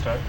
start?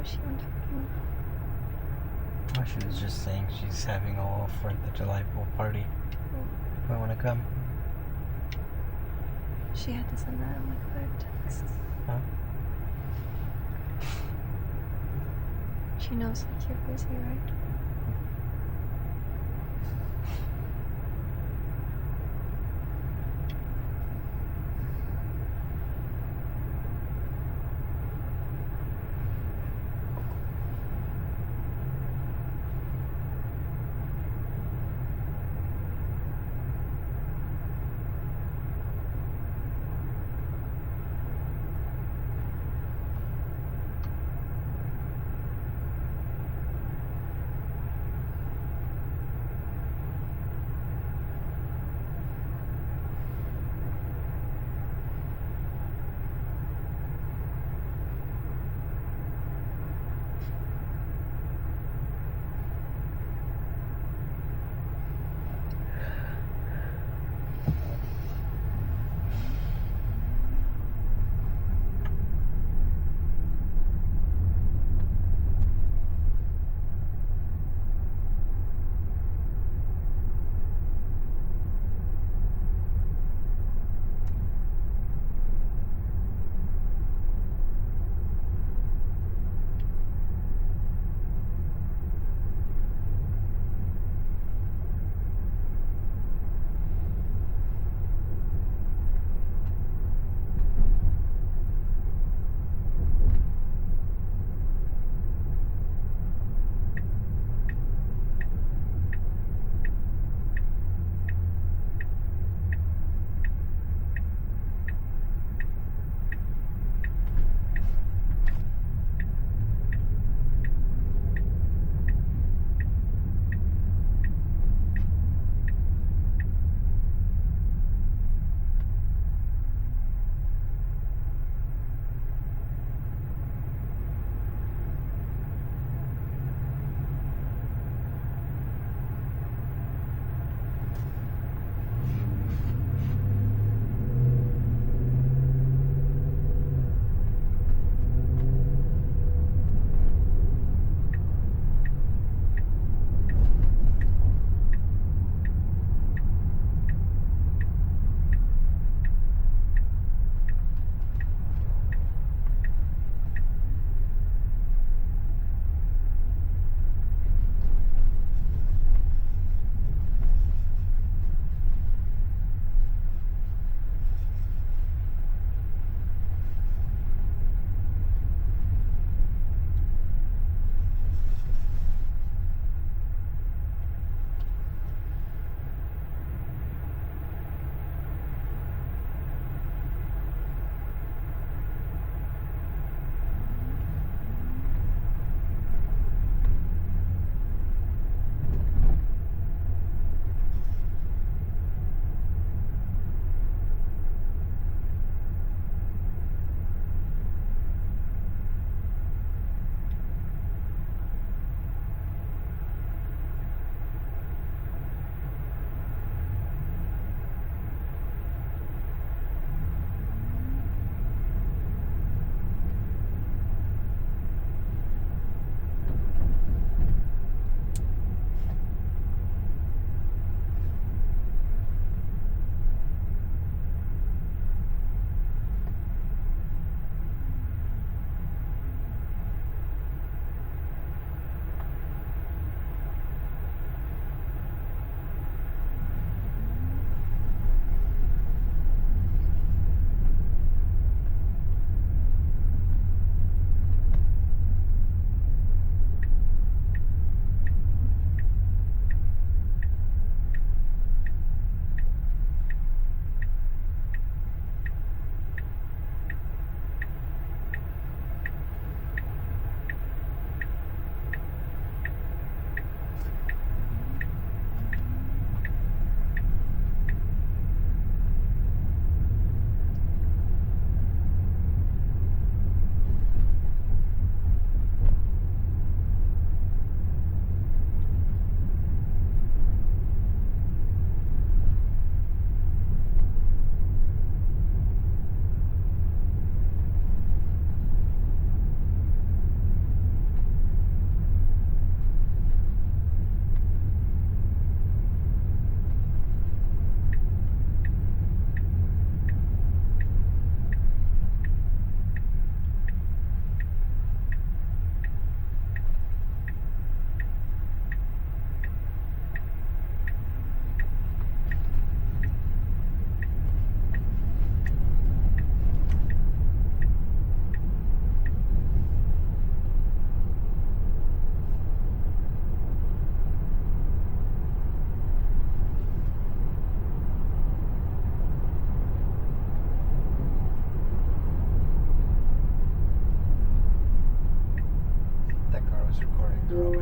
was she even talking about? Oh, she was just saying she's having a little 4th of July pool party. If we want to come. She had to send that in like 5 texts. Huh? She knows that you're busy, right?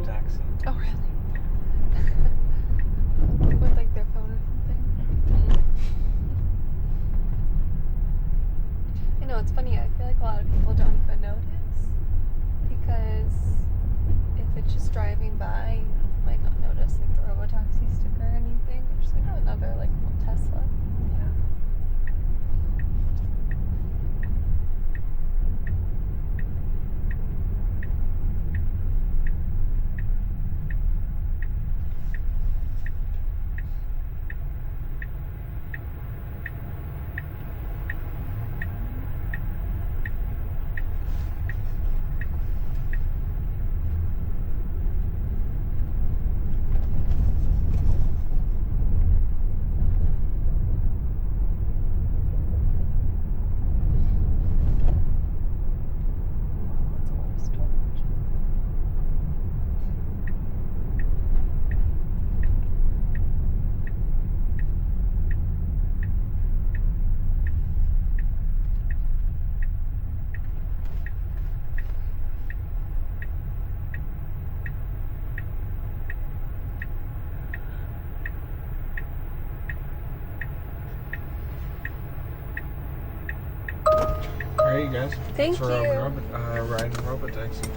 Robotaxi. Oh, really? With like their phone or something? I know, it's funny. I feel like a lot of people don't even notice because if it's just driving by, you might not notice like the Robotaxi sticker or anything. It's just like, oh, another like little Tesla. Yeah. Lots more storage. Alright, you guys. Thank Thanks for you. riding Robotaxi.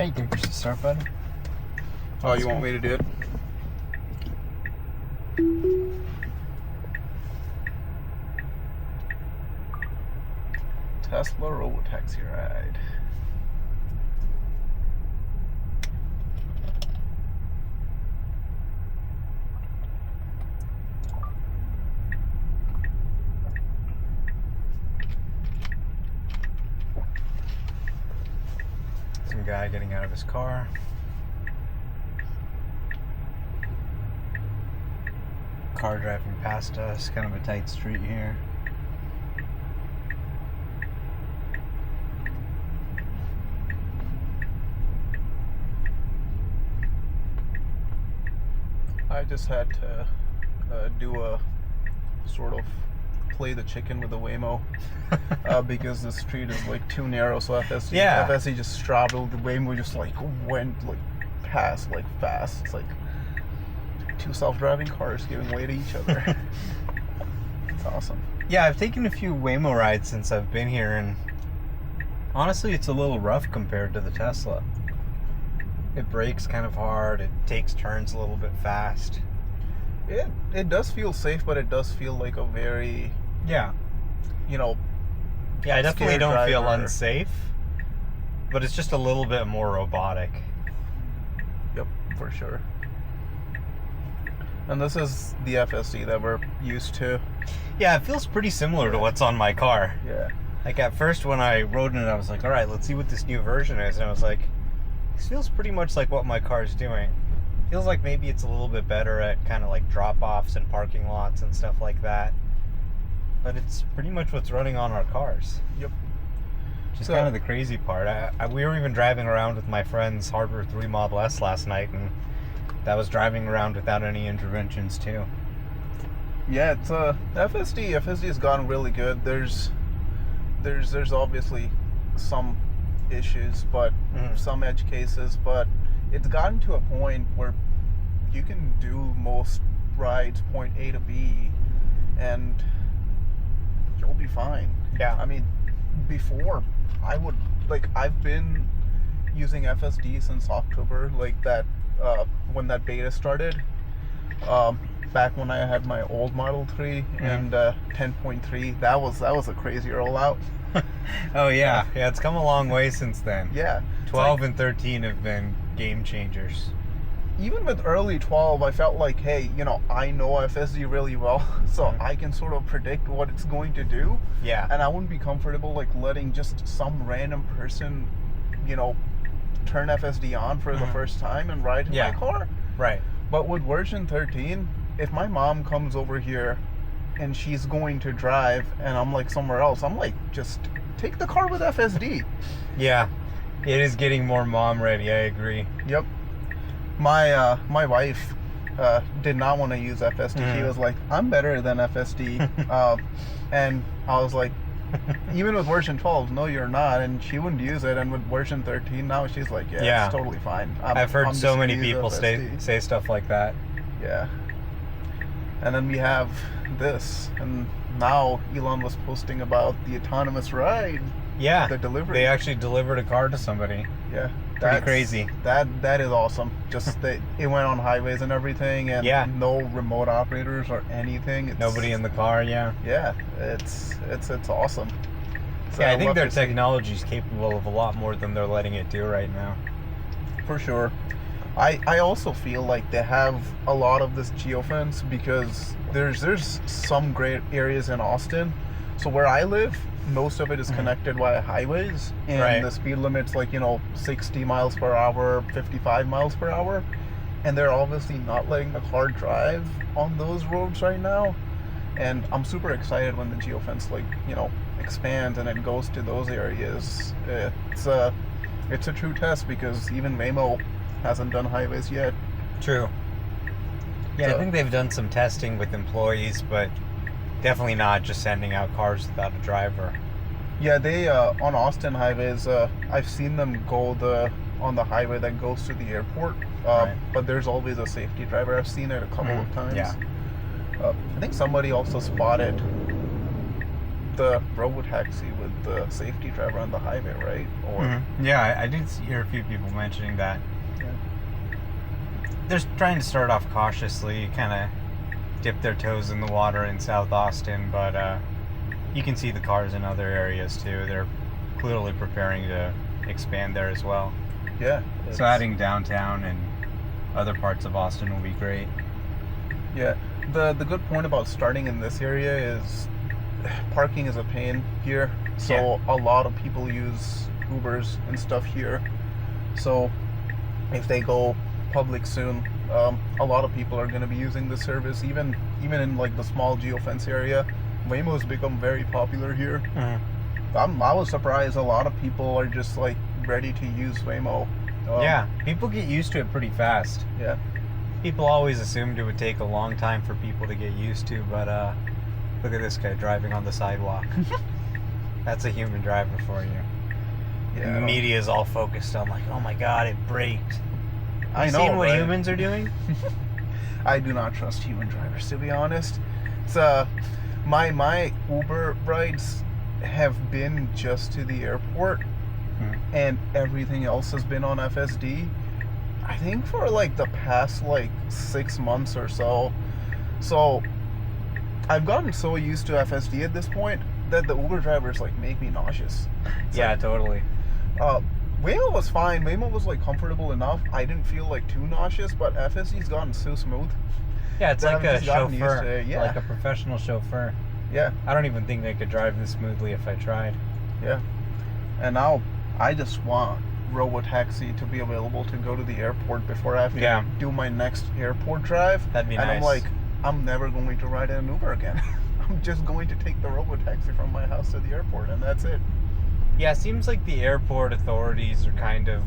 Hey, you can push the start button. Oh, you want me to do it? Tesla Robotaxi Ride. Some guy getting out of his car. Car driving past us. Kind of a tight street here. I just had to do a sort of play the chicken with the Waymo because the street is like too narrow. So FSD just straddled the Waymo, just like went like past like fast. It's like two self-driving cars giving way to each other. It's awesome. Yeah, I've taken a few Waymo rides since I've been here, and honestly, it's a little rough compared to the Tesla. It brakes kind of hard. It takes turns a little bit fast. It does feel safe, but it does feel like a very, Yeah, you know, I definitely scared don't feel driver. unsafe, but it's just a little bit more robotic. Yep, for sure. And this is the FSD that we're used to. Yeah, it feels pretty similar to what's on my car. Yeah. Like at first when I rode in it, I was like, all right, let's see what this new version is. And I was like, this feels pretty much like what my car's doing. Feels like maybe it's a little bit better at kind of like drop-offs and parking lots and stuff like that. But it's pretty much what's running on our cars. Yep. Which is So- kind of the crazy part. We were even driving around with my friend's Harbor 3 Model S last night, and that was driving around without any interventions too. Yeah, it's FSD. FSD has gotten really good. There's obviously some issues, but some edge cases, but it's gotten to a point where you can do most rides point A to B and you'll be fine. Yeah. I mean, before I've been using FSD since October, like that when that beta started. Back when I had my old Model 3 and 10.3, that was a crazy rollout. Oh yeah, it's come a long way since then. Yeah. 12 and 13 have been game changers. Even with early 12, I felt like, hey, I know FSD really well, so I can sort of predict what it's going to do. Yeah. And I wouldn't be comfortable like letting just some random person, turn FSD on for the first time and ride in my car. Right. But with version 13, if my mom comes over here and she's going to drive and I'm like somewhere else, I'm like, just take the car with FSD. Yeah. It is getting more mom ready, I agree. Yep. My wife did not want to use FSD. She was like, I'm better than FSD. And I was like, even with version 12, no, you're not. And she wouldn't use it. And with version 13, now she's like, yeah. It's totally fine. I've heard I'm so just many gonna use people FSD. say stuff like that. Yeah. And then we have this. And now Elon was posting about the autonomous ride. Yeah. The delivery. They actually delivered a car to somebody. Yeah. Pretty crazy. That is awesome. Just that it went on highways and everything, and no remote operators or anything. Nobody in the car. Yeah. Yeah, it's awesome. So Yeah, I think love their to see. technology is capable of a lot more than they're letting it do right now. For sure. I also feel like they have a lot of this geofence because there's some great areas in Austin. So where I live, most of it is connected via highways, and the speed limit's like 60 miles per hour, 55 miles per hour, and they're obviously not letting the car drive on those roads right now. And I'm super excited when the geofence expands and it goes to those areas. It's a true test because even Waymo hasn't done highways yet. True. Yeah, So- I think they've done some testing with employees, but definitely not just sending out cars without a driver. Yeah, they on Austin highways, I've seen them go on the highway that goes to the airport, but there's always a safety driver. I've seen it a couple of times. Yeah. I think somebody also spotted the Robotaxi with the safety driver on the highway, right? Or Yeah, I did hear a few people mentioning that. Yeah. They're trying to start off cautiously, kind of dip their toes in the water in South Austin, but you can see the cars in other areas too. They're clearly preparing to expand there as well. Yeah. So adding downtown and other parts of Austin will be great. Yeah. The good point about starting in this area is parking is a pain here. So a lot of people use Ubers and stuff here. So if they go public soon, a lot of people are going to be using this service. Even in like the small geofence area, Waymo has become very popular here. I was surprised a lot of people are just like ready to use Waymo. Yeah, people get used to it pretty fast. Yeah. People always assumed it would take a long time for people to get used to, but look at this guy driving on the sidewalk. That's a human driver for you. Yeah. And the media is all focused on like, oh my god, it braked. I know, Seen what right? humans are doing? I do not trust human drivers, to be honest. It's my Uber rides have been just to the airport, and everything else has been on FSD. I think for like the past like 6 months or so. So I've gotten so used to FSD at this point that the Uber drivers like make me nauseous. It's Yeah, like, totally. Waymo was fine. Waymo was like comfortable enough. I didn't feel like too nauseous, but FSD's gotten so smooth. Yeah, it's that like I've a just gotten used to chauffeur, it. Yeah. like a professional chauffeur. Yeah, I don't even think they could drive this smoothly if I tried. yeah. And now I just want Robotaxi to be available to go to the airport before I have to do my next airport drive. That'd be and nice. I'm like, I'm never going to ride in an Uber again. I'm just going to take the Robotaxi from my house to the airport, and that's it. Yeah, it seems like the airport authorities are kind of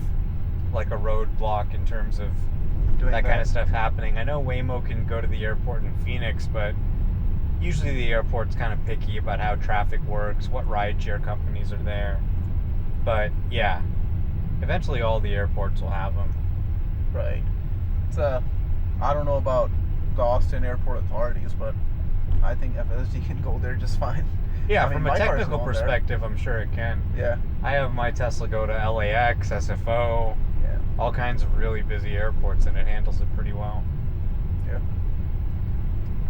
like a roadblock in terms of Doing that kind of stuff happening. I know Waymo can go to the airport in Phoenix, but usually the airport's kind of picky about how traffic works, what rideshare companies are there. But yeah, eventually all the airports will have them. Right. It's I don't know about the Austin airport authorities, but I think FSD can go there just fine. Yeah, I mean, from my a car's technical going there. perspective, I'm sure it can. Yeah. I have my Tesla go to LAX, SFO, Yeah. all kinds of really busy airports, and it handles it pretty well. Yeah.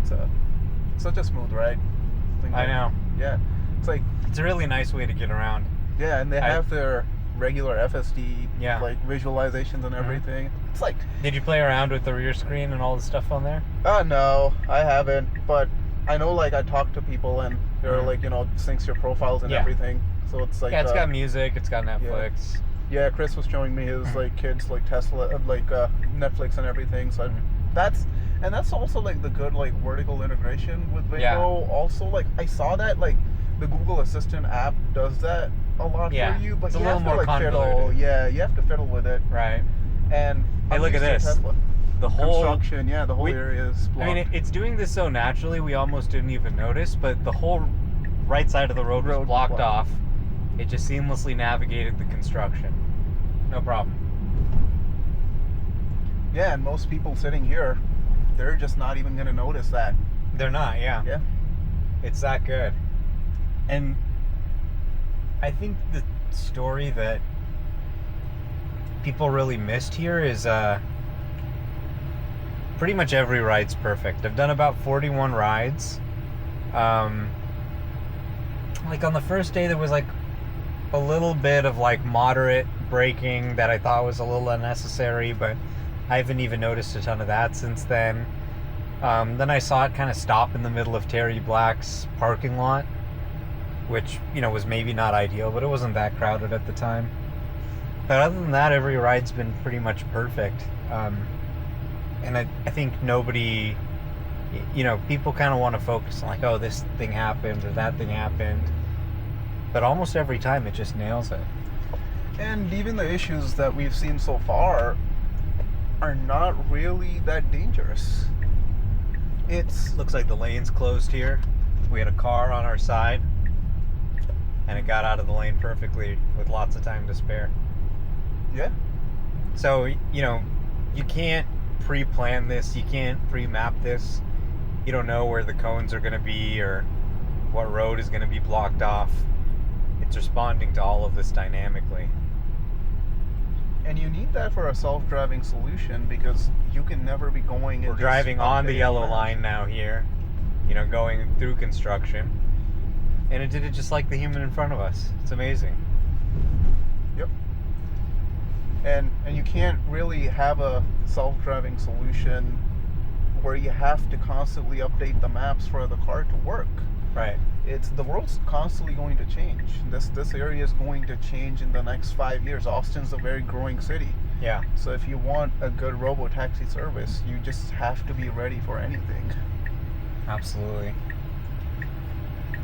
It's such a smooth ride. I know. Yeah. It's like, It's a really nice way to get around. yeah, and they have their regular FSD like visualizations and everything. It's like, Did you play around with the rear screen and all the stuff on there? no, I haven't, but I know like I talk to people and they're like, syncs your profiles and everything. So it's like, Yeah, it's got music, it's got Netflix. Yeah, Chris was showing me his like kids like Tesla, like Netflix and everything. So that's also like the good like vertical integration with Waymo. Yeah. Also, like I saw that like the Google Assistant app does that a lot for you, but it's you a little have more to like fiddle. convoluted. Yeah, you have to fiddle with it. Right. And Hey, I'm look at used to this. Tesla. The whole Construction, the whole area is blocked. I mean, it's doing this so naturally, we almost didn't even notice, but the whole right side of the road was blocked off. It just seamlessly navigated the construction. No problem. Yeah, and most people sitting here, they're just not even going to notice that. They're not, yeah. Yeah. It's that good. And I think the story that people really missed here is pretty much every ride's perfect. I've done about 41 rides. Like on the first day there was like a little bit of like moderate braking that I thought was a little unnecessary, but I haven't even noticed a ton of that since then. Then I saw it kind of stop in the middle of Terry Black's parking lot, which, was maybe not ideal, but it wasn't that crowded at the time. But other than that, every ride's been pretty much perfect. And I think nobody, people kind of want to focus on like, oh, this thing happened or that thing happened. But almost every time it just nails it. And even the issues that we've seen so far are not really that dangerous. Looks like the lane's closed here. We had a car on our side, and it got out of the lane perfectly with lots of time to spare. Yeah. So, you can't pre-plan this. You can't pre-map this. You don't know where the cones are going to be or what road is going to be blocked off. It's responding to all of this dynamically. And you need that for a self-driving solution because you can never be going in. We're driving on the yellow line now here, going through construction. And it did it just like the human in front of us. It's amazing. Yep. And you can't really have a self-driving solution where you have to constantly update the maps for the car to work. Right. The world's constantly going to change. This area is going to change in the next 5 years. Austin's a very growing city. Yeah. So if you want a good robotaxi service, you just have to be ready for anything. Absolutely.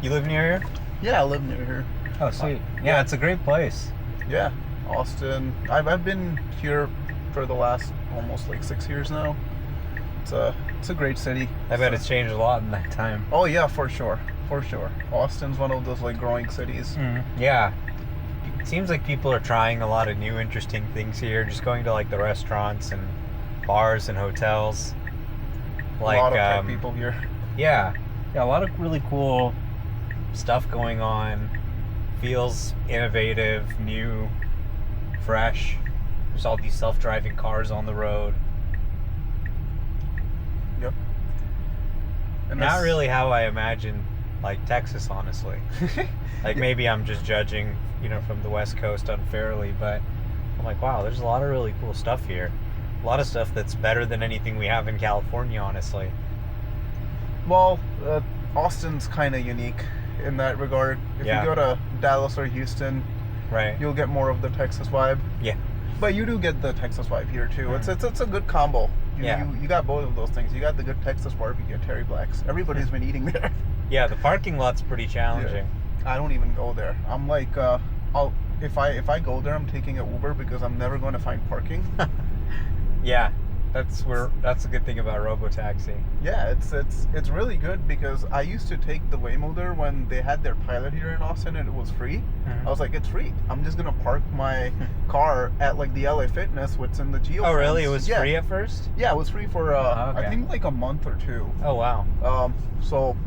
You live near here? Yeah, I live near here. Oh, sweet. Yeah, it's a great place. Yeah, Austin. I've been here for the last almost like 6 years now. It's a great city. I bet it's changed a lot in that time. Oh yeah, for sure. Austin's one of those like growing cities. Yeah. It seems like people are trying a lot of new interesting things here, just going to like the restaurants and bars and hotels. Like, a lot of tech people here. Yeah, a lot of really cool stuff going on. Feels innovative, new, fresh. There's all these self-driving cars on the road. Yep. And not really how I imagine like Texas, honestly. Like maybe I'm just judging, from the West Coast unfairly, but I'm like, wow, there's a lot of really cool stuff here. A lot of stuff that's better than anything we have in California, honestly. Well, Austin's kind of unique in that regard. If you go to Dallas or Houston, right, you'll get more of the Texas vibe. Yeah. But you do get the Texas vibe here too. It's a good combo. You got both of those things. You got the good Texas barbecue at Terry Black's. Everybody's been eating there. Yeah, the parking lot's pretty challenging. Yeah. I don't even go there. I'm like, if I go there, I'm taking an Uber because I'm never going to find parking. Yeah, that's a good thing about Robotaxi. Yeah, it's really good because I used to take the Waymo there when they had their pilot here in Austin and it was free. I was like, it's free. I'm just gonna park my car at like the LA Fitness, what's in the Geo. Oh, really? It was free at first? Yeah, it was free for I think like a month or two. Oh wow. So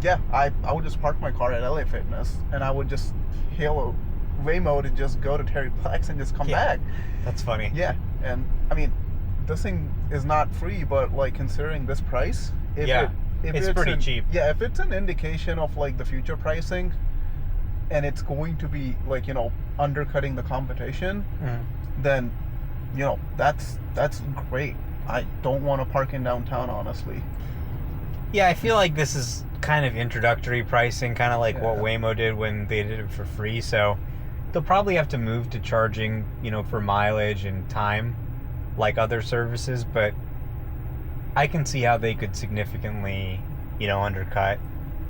yeah, I would just park my car at LA Fitness and I would just hail a Waymo to just go to Terry Black's and just come back. That's funny. Yeah, and I mean, this thing is not free, but like considering this price, if it's pretty cheap. Yeah, if it's an indication of like the future pricing, and it's going to be like undercutting the competition, then that's great. I don't want to park in downtown, honestly. Yeah, I feel like this is kind of introductory pricing, kind of like what Waymo did when they did it for free. So they'll probably have to move to charging, for mileage and time, like other services. But I can see how they could significantly, undercut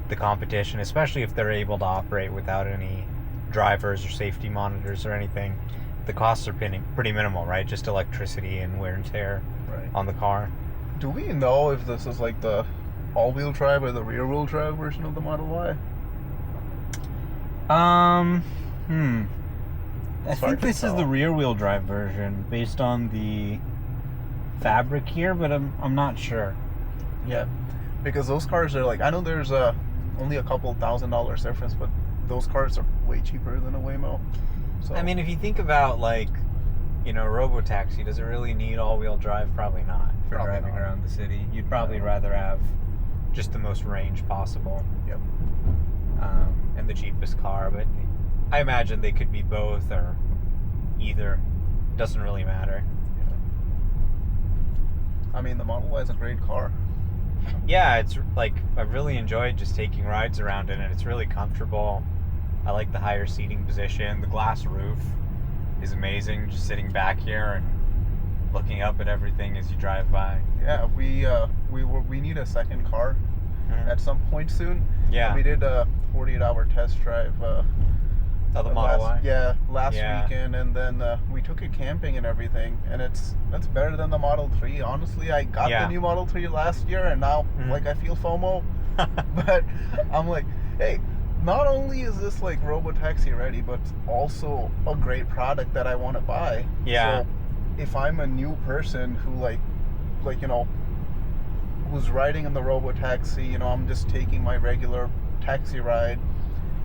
the competition, especially if they're able to operate without any drivers or safety monitors or anything. The costs are pretty minimal, right? Just electricity and wear and tear on the car. Do we know if this is like the all-wheel drive or the rear-wheel drive version of the Model Y? I think this is the rear-wheel drive version based on the fabric here, but I'm not sure. Yeah, because those cars are like, I know there's only a couple $1,000 difference, but those cars are way cheaper than a Waymo. So I mean, if you think about like, Robotaxi, does it really need all-wheel drive? Probably not for driving around the city. You'd probably rather have just the most range possible. Yep. And the cheapest car, but I imagine they could be both or either. Doesn't really matter. I mean, the Model Y is a great car. Yeah, it's like I've really enjoyed just taking rides around in it. It's really comfortable. I like the higher seating position. The glass roof is amazing. Just sitting back here and looking up at everything as you drive by. Yeah, we need a second car at some point soon. Yeah, we did a 48-hour test drive. The Model Y. Yeah, last weekend, and then we took it camping and everything, and it's better than the Model 3. Honestly, I got the new Model 3 last year, and now like I feel FOMO, but I'm like, hey, not only is this like Robotaxi ready, but also a great product that I want to buy. Yeah. So if I'm a new person who like who's riding in the Robotaxi, I'm just taking my regular taxi ride,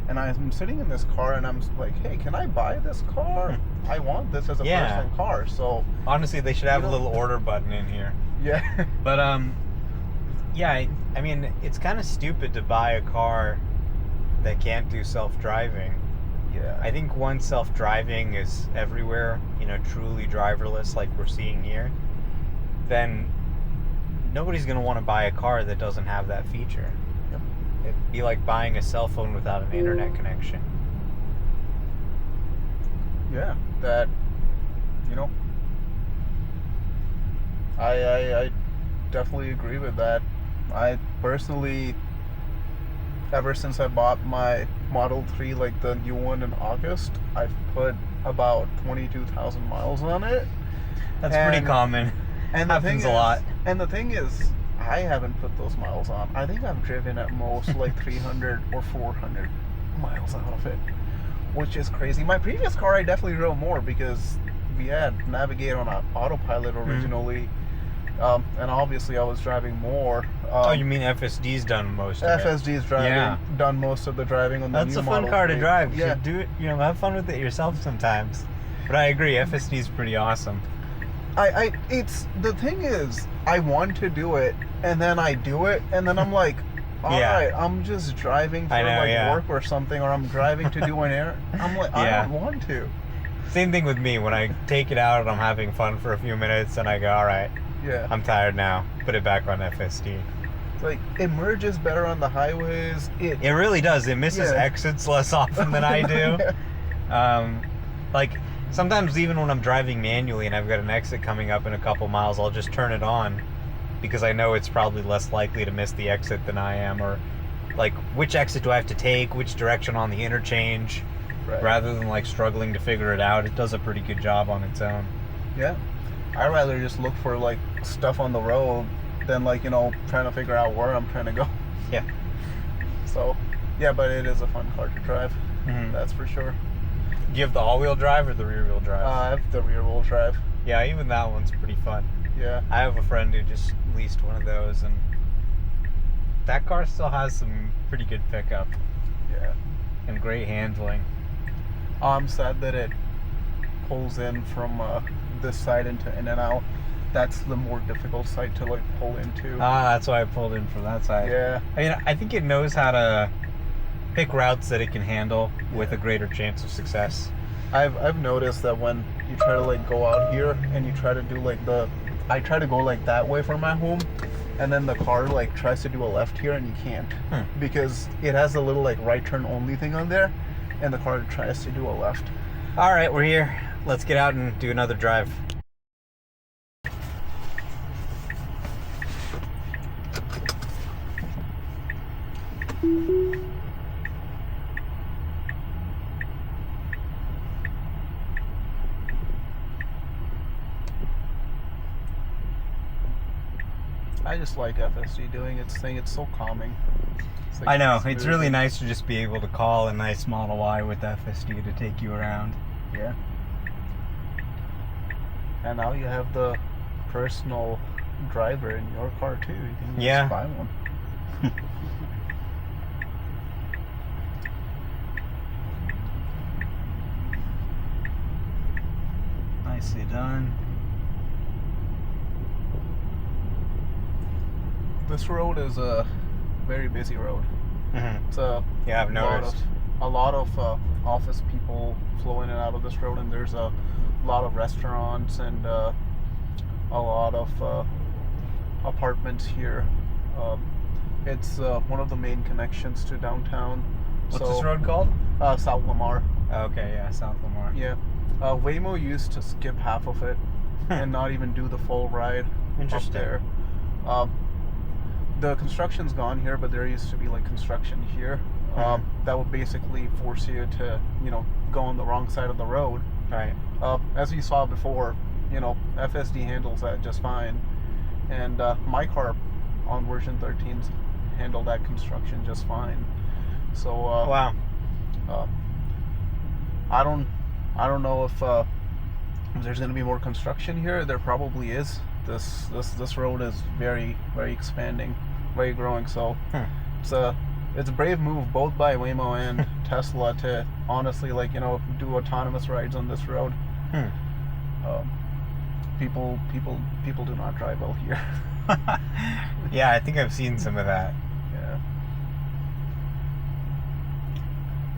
and I'm sitting in this car, and I'm like, hey, can I buy this car? I want this as a Yeah. personal car. So Honestly, they should have You a know- little order button in here. yeah, But yeah, I mean, it's kind of stupid to buy a car that can't do self-driving. yeah, I think once self-driving is everywhere, truly driverless like we're seeing here, then nobody's going to want to buy a car that doesn't have that feature. Yep. It'd be like buying a cell phone without an internet connection. yeah. That, I definitely agree with that. I personally, ever since I bought my Model 3, like the new one in August, I've put about 22,000 miles on it. That's pretty And- common. And the Happens thing a lot. And the thing is, I haven't put those miles on. I think I've driven at most like 300 or 400 miles out of it, which is crazy. My previous car, I definitely drove more because we had Navigate on autopilot originally, and obviously I was driving more. Oh, you mean FSD's done most of it? FSD's driving, Yeah. done most of the driving on the That's new a fun Model car to 3. drive. You Yeah, should do it, have fun with it yourself sometimes. But I agree, FSD's pretty awesome. it's the thing is, I want to do it, and then I do it, and then I'm like, all Yeah. right, I'm just driving for I know, yeah. work or something, or I'm driving to do an errand. I'm like, Yeah. I don't want to. Same thing with me. When I take it out and I'm having fun for a few minutes and I go, all right, Yeah, I'm tired now. Put it back on FSD. it's like it merges better on the highways. It really does. It misses Yeah. exits less often than I do. Like sometimes even when I'm driving manually and I've got an exit coming up in a couple miles, I'll just turn it on because I know it's probably less likely to miss the exit than I am, or like which exit do I have to take, which direction on the interchange, Right. rather than like struggling to figure it out. It does a pretty good job on its own. Yeah, I'd rather just look for like stuff on the road than like trying to figure out where I'm trying to go. Yeah. So, yeah, but it is a fun car to drive. Mhm. That's for sure. Do you have the all-wheel drive or the rear-wheel drive? I have the rear-wheel drive. Yeah, even that one's pretty fun. Yeah. I have a friend who just leased one of those, and that car still has some pretty good pickup Yeah. and great handling. I'm sad that it pulls in from this side into in and out. That's the more difficult side to like pull into. That's why I pulled in from that side. Yeah. I mean, I think it knows how to pick routes that it can handle with a greater chance of success. I've noticed that when you try to like go out here and you try to do like I try to go like that way from my home, and then the car like tries to do a left here and you can't because it has a little like right turn only thing on there, and the car tries to do a left. All right, we're here. Let's get out and do another drive. I just like FSD doing its thing. It's so calming. It's like I know. smooth It's really and- nice to just be able to call a nice Model Y with FSD to take you around. Yeah. And now you have the personal driver in your car too. You can just Yeah. buy one. Nicely done. This road is a very busy road. Mm-hmm. It's a Yeah, I've noticed. a lot of office people flow in and out of this road, and there's a lot of restaurants and a lot of apartments here. It's one of the main connections to downtown. What's So, this road called? South Lamar. Okay, yeah, South Lamar. Yeah. Waymo used to skip half of it and not even do the full ride up Interesting. there. The construction's gone here, but there used to be like construction here. That would basically force you to, go on the wrong side of the road. Right. As you saw before, FSD handles that just fine. And my car on version 13's handled that construction just fine. So Wow. I don't know if there's going to be more construction here. There probably is. This road is very, very expanding, very growing. So it's it's a brave move both by Waymo and Tesla to honestly, like, you know, do autonomous rides on this road. People do not drive well here. Yeah, I think I've seen some of that.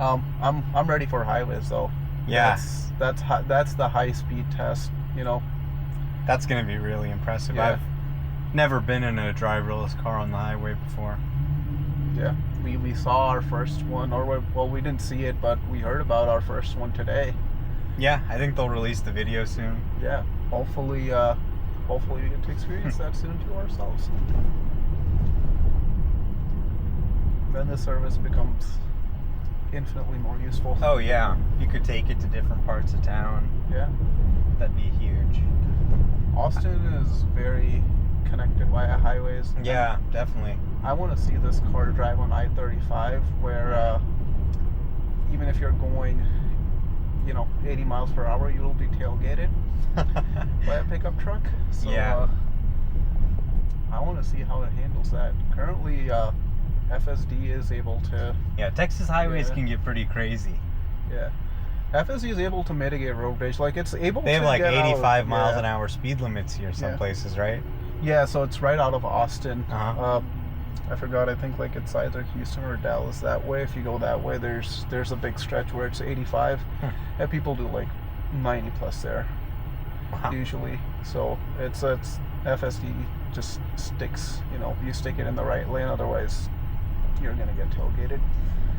Yeah. I'm ready for highways though. Yeah, That's the high speed test. You know. that's gonna be really impressive. Yeah. I've never been in a driverless car on the highway before. Yeah, we saw our first one, or well, we didn't see it, but we heard about our first one today. Yeah, I think they'll release the video soon. Yeah, hopefully we get to experience that soon to ourselves. Then the service becomes infinitely more useful. Oh yeah, you could take it to different parts of town. Yeah. That'd be huge. Austin is very connected via highways. Yeah, definitely. I want to see this car drive on I-35 where even if you're going, you know, 80 miles per hour, you'll be tailgated by a pickup truck. So Yeah. I want to see how it handles that. Currently, FSD is able to... Yeah, Texas highways Yeah. can get pretty crazy. Yeah. FSD is able to mitigate road rage. Like, it's able to They have like get 85 out, miles yeah. an hour speed limits here some Yeah. places, right? Yeah, so it's right out of Austin. Uh-huh. I forgot, I think like it's either Houston or Dallas that way. If you go that way, there's a big stretch where it's 85. And people do like 90 plus there. Wow. Usually. So it's FSD just sticks, you know, you stick it in the right lane, otherwise you're gonna get tailgated.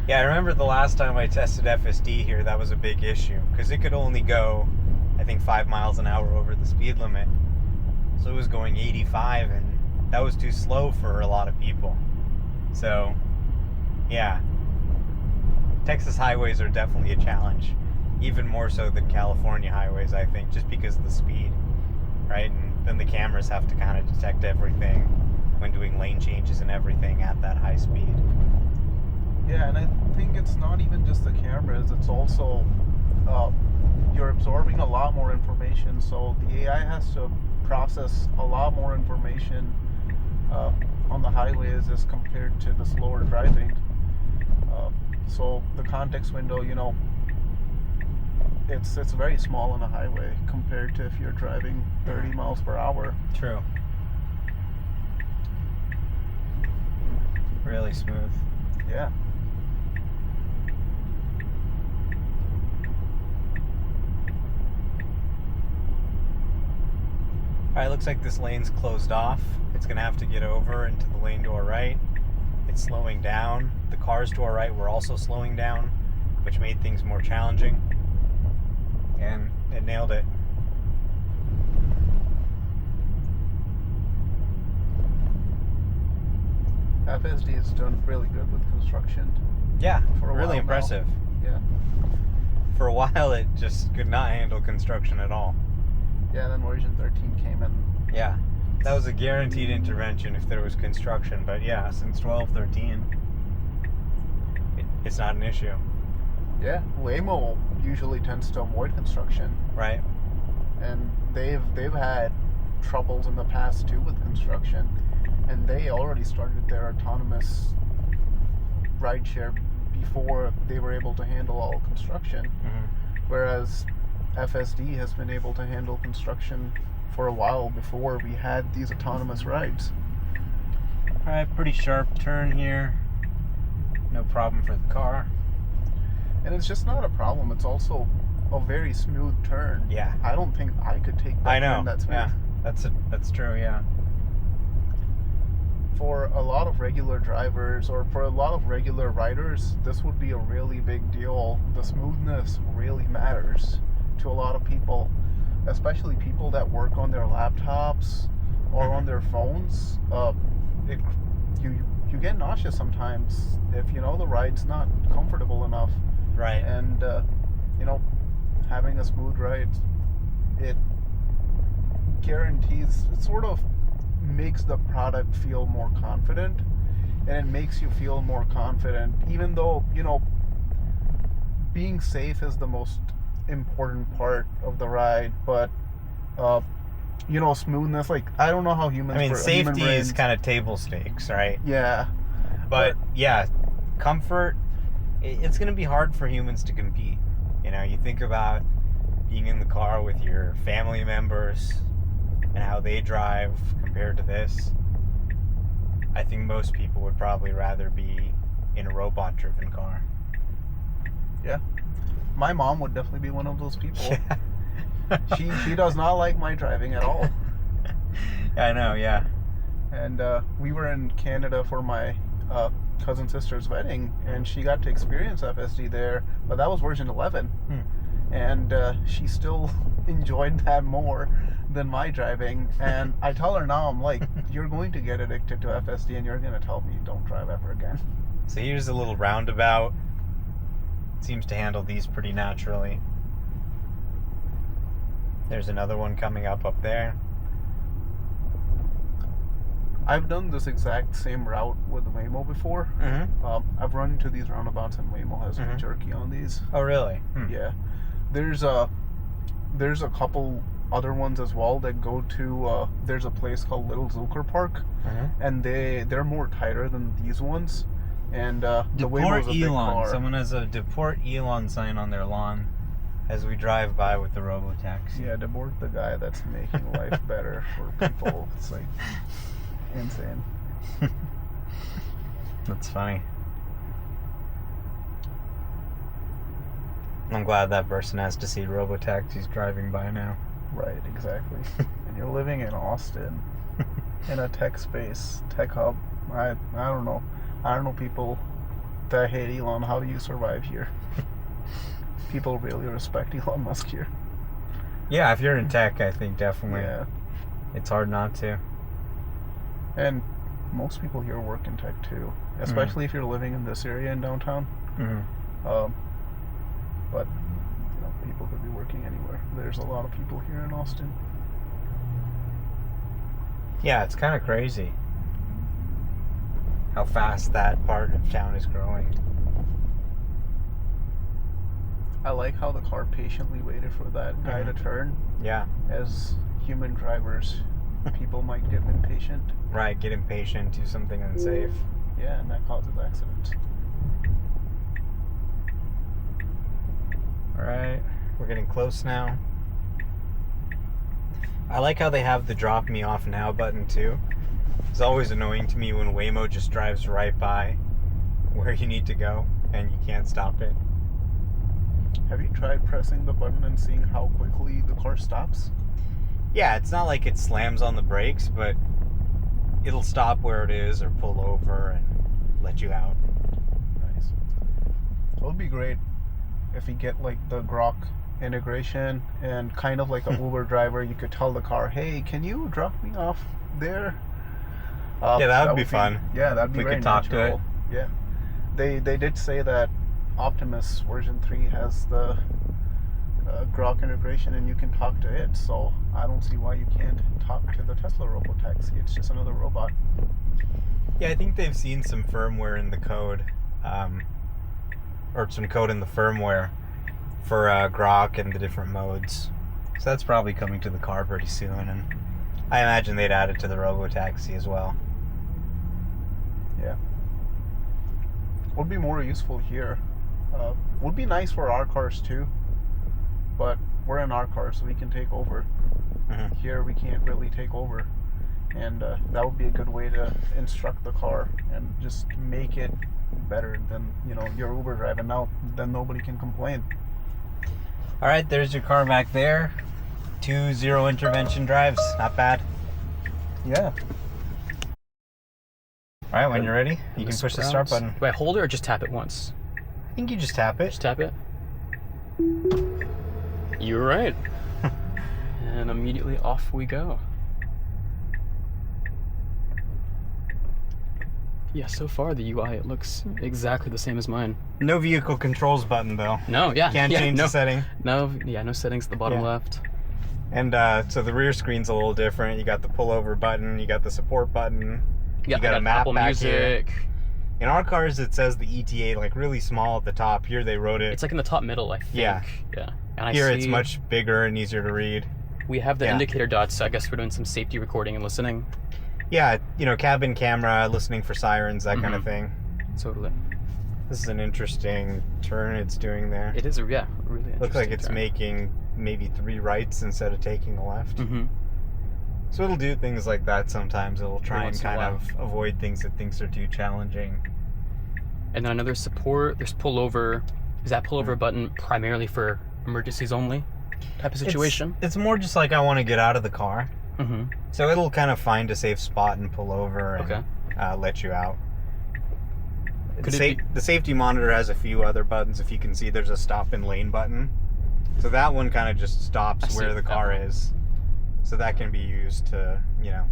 Yeah, I remember the last time I tested FSD here, that was a big issue because it could only go, I think, 5 miles an hour over the speed limit. So it was going 85, and that was too slow for a lot of people. So, yeah, Texas highways are definitely a challenge, even more so than California highways, I think, just because of the speed, right? And then the cameras have to kind of detect everything when doing lane changes and everything at that high speed. Yeah, and I think it's not even just the cameras, it's also you're absorbing a lot more information, so the AI has to process a lot more information on the highways as compared to the slower driving. So the context window, you know, it's very small on a highway compared to if you're driving 30 miles per hour. True. Really smooth. Yeah. Alright, looks like this lane's closed off. It's gonna have to get over into the lane to our right. It's slowing down. The cars to our right were also slowing down, which made things more challenging. And it nailed it. FSD has done really good with construction. Yeah, For a really while now. impressive. Yeah. For a while, it just could not handle construction at all. Yeah, then version 13 came in. Yeah, that was a guaranteed intervention if there was construction. But yeah, since 12.13, it's not an issue. Yeah, Waymo usually tends to avoid construction, Right? and they've had troubles in the past too with construction, and they already started their autonomous rideshare before they were able to handle all construction, whereas FSD has been able to handle construction for a while before we had these autonomous rides. Alright, pretty sharp turn here. No problem for the car. And it's just not a problem, it's also a very smooth turn. Yeah. I don't think I could take that I know. turn that smooth. Yeah, that's true. Yeah. For a lot of regular drivers or for a lot of regular riders, this would be a really big deal. The smoothness really matters to a lot of people, especially people that work on their laptops or on their phones. You get nauseous sometimes if you know the ride's not comfortable enough. Right. And you know, having a smooth ride, it guarantees, it sort of makes the product feel more confident, and it makes you feel more confident, even though, you know, being safe is the most important part of the ride, but you know, smoothness, like, I don't know how humans, I mean, human safety brains, is kind of table stakes, right? yeah, But yeah, comfort, it's going to be hard for humans to compete. You know, you think about being in the car with your family members and how they drive compared to this. I think most people would probably rather be in a robot-driven car. Yeah. My mom would definitely be one of those people. Yeah. She does not like my driving at all. I know, yeah. And we were in Canada for my cousin sister's wedding, and she got to experience FSD there, but that was version 11. And she still enjoyed that more than my driving. And I tell her now, I'm like, you're going to get addicted to FSD and you're going to tell me don't drive ever again. So here's a little roundabout. Seems to handle these pretty naturally. There's another one coming up there. I've done this exact same route with Waymo before. I've run into these roundabouts, and Waymo has no jerky on these. Oh, really? Yeah. There's a couple other ones as well that go to there's a place called Little Zilker Park, and they're more tighter than these ones. And the Waymo's a big car. Someone has a Deport Elon sign on their lawn as we drive by with the Robotaxi. Yeah, Deport the guy that's making life better for people. It's like insane. That's funny. I'm glad that person has to see Robotaxis driving by now. Right, exactly. And you're living in Austin, in a tech space, tech hub. I don't know. I don't know people that hate Elon. How do you survive here? People really respect Elon Musk here. Yeah, if you're in tech, I think definitely. Yeah. It's hard not to. And most people here work in tech too, especially if you're living in this area in downtown. But you know, people could be working anywhere. There's a lot of people here in Austin. Yeah, it's kind of crazy how fast that part of town is growing. I like how the car patiently waited for that guy to turn. Yeah. As human drivers, people might get impatient. Right, get impatient, do something unsafe. Yeah, and that causes accidents. Alright, we're getting close now. I like how they have the drop me off now button too. It's always annoying to me when Waymo just drives right by where you need to go and you can't stop it. Have you tried pressing the button and seeing how quickly the car stops? Yeah, it's not like it slams on the brakes, but it'll stop where it is or pull over and let you out. Nice. It would be great if you get like the Grok integration and kind of like an Uber driver, you could tell the car, hey, can you drop me off there? Yeah, that would be fun. Yeah, that'd be we very could talk natural. to it. Yeah. They did say that Optimus version 3 has the Grok integration and you can talk to it, so I don't see why you can't talk to the Tesla Robotaxi. It's just another robot. Yeah, I think they've seen some firmware in the code, or some code in the firmware for Grok and the different modes. So that's probably coming to the car pretty soon, and I imagine they'd add it to the Robotaxi as well. Yeah. Would be more useful here. Would be nice for our cars too, but we're in our car, so we can take over. Here we can't really take over, and that would be a good way to instruct the car and just make it better than, you know, your Uber driving now. Then nobody can complain. All right, there's your car back there. 2 zero intervention drives, not bad. Yeah. All right, when you're ready, you can push the start button. Do I hold it or just tap it once? I think you just tap it. Just tap it. You're right. And immediately off we go. Yeah, so far the UI, it looks exactly the same as mine. No vehicle controls button though. No, yeah. Can't change the setting. No settings at the bottom left. And so the rear screen's a little different. You got the pullover button, you got the support button, you got a map Apple back Music. here. In our cars, it says the ETA like really small at the top. Here they wrote it. It's like in the top middle, I think. Yeah. Yeah. And Here it's much bigger and easier to read. We have the indicator dots, so I guess we're doing some safety recording and listening. Yeah, you know, cabin camera, listening for sirens, that kind of thing. Totally. This is an interesting turn it's doing there. It is a really interesting Looks like it's turn. making maybe 3 rights instead of taking a left. Mm-hmm. So it'll do things like that sometimes. It'll try and once in a kind while. of avoid things it thinks are too challenging. And then another support. There's pullover. Is that pullover button primarily for emergencies only type of situation? It's more just like I want to get out of the car. Mm-hmm. So it'll kind of find a safe spot and pull over and Okay. let you out. Could it be- The safety monitor has a few other buttons. If you can see, there's a stop and lane button. So that one kind of just stops where the car is. So that can be used to, you know,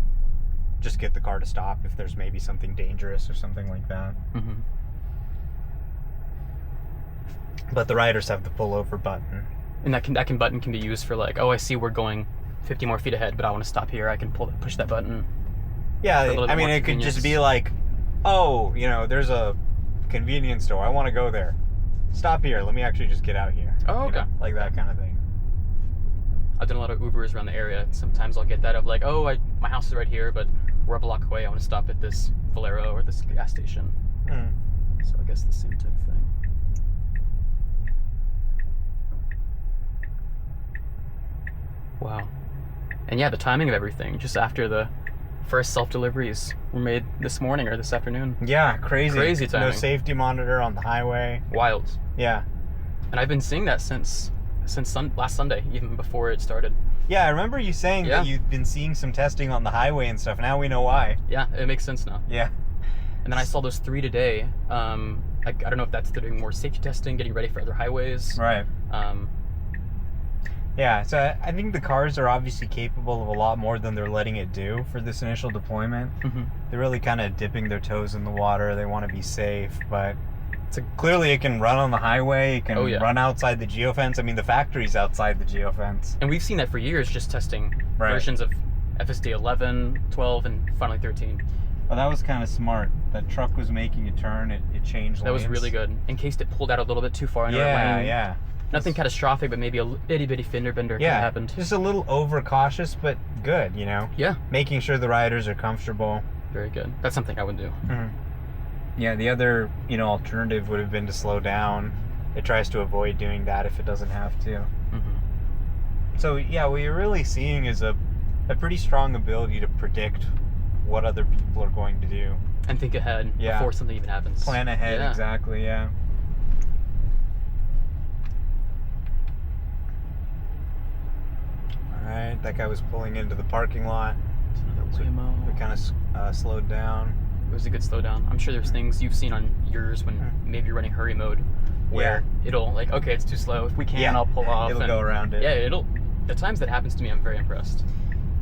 just get the car to stop if there's maybe something dangerous or something like that. Mm-hmm. But the riders have the pullover button. And that button can be used for like, oh, I see we're going 50 more feet ahead, but I want to stop here. I can push that button. Yeah, For a little bit I mean, more it could just be convenience. like, oh, you know, there's a convenience store. I want to go there. Stop here. Let me actually just get out here. Oh, You okay. know, like that kind of thing. I've done a lot of Ubers around the area. Sometimes I'll get that of like, oh, my house is right here, but we're a block away. I want to stop at this Valero or this gas station. Mm. So I guess the same type of thing. Wow. And yeah, the timing of everything, just after the first self-deliveries were made this morning or this afternoon. Yeah, crazy. Crazy No timing. safety monitor on the highway. Wild. Yeah. And I've been seeing that since last Sunday, even before it started. Yeah, I remember you saying Yeah. that you've been seeing some testing on the highway and stuff. Now we know why. Yeah, it makes sense now. Yeah. And then I saw those 3 today. I don't know if that's doing more safety testing, getting ready for other highways. Right. Um, Yeah, so I think the cars are obviously capable of a lot more than they're letting it do for this initial deployment. mhm. They're really kind of dipping their toes in the water. They want to be safe, but It's a- clearly it can run on the highway. It can Oh, yeah. run outside the geofence. I mean, the factory's outside the geofence. And we've seen that for years, just testing Right. versions of FSD 11, 12, and finally 13. Well, that was kind of smart. That truck was making a turn. It changed That was lanes. really good. In case it pulled out a little bit too far into our Yeah, lane. yeah. Nothing catastrophic, but maybe a itty bitty fender bender could Yeah, have happened. just a little overcautious, but good, you know? Yeah, Making sure the riders are comfortable. very good. That's something I would do. Yeah, the other, alternative would have been to slow down. It tries to avoid doing that if it doesn't have to. Mm-hmm. So, yeah, what you're really seeing is a pretty strong ability to predict what other people are going to do. And think ahead Yeah. before something even happens. Plan ahead, Yeah. exactly, yeah. Alright, that guy was pulling into the parking lot. It's another So Waymo. we kind of slowed down. It was a good slowdown. I'm sure there's things you've seen on yours when maybe you're running hurry mode, where it'll like, okay, it's too slow. If we can, Yeah. I'll pull off. It'll and go around it. Yeah, the times that happens to me, I'm very impressed.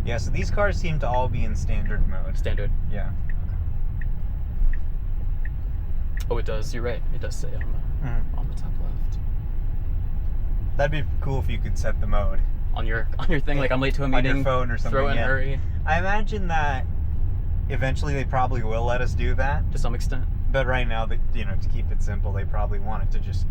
Yeah, so these cars seem to all be in standard mode. Standard. Yeah. Oh, it does. You're right. It does say on the top left. That'd be cool if you could set the mode On your thing, like I'm late to a on meeting. your phone or something. Throw in yeah. hurry I imagine that eventually they probably will let us do that. to some extent. But right now, to keep it simple, they probably want it to just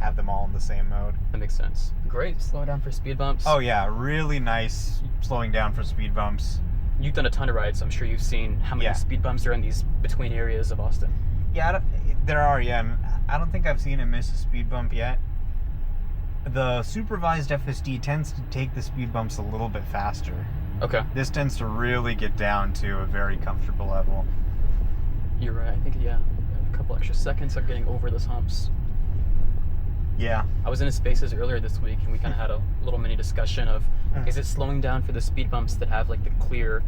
have them all in the same mode. That makes sense. Great. Slow down for speed bumps. Oh yeah, really nice slowing down for speed bumps. You've done a ton of rides, so I'm sure you've seen how many Yeah. speed bumps are in these between areas of Austin. Yeah, there are, yeah. And I don't think I've seen it miss a speed bump yet. The supervised FSD tends to take the speed bumps a little bit faster. Okay. This tends to really get down to a very comfortable level. You're right. I think, yeah, a couple extra seconds of getting over those humps. Yeah. I was in his spaces earlier this week, and we kind of had a little mini discussion of, is it slowing down for the speed bumps that have like the clear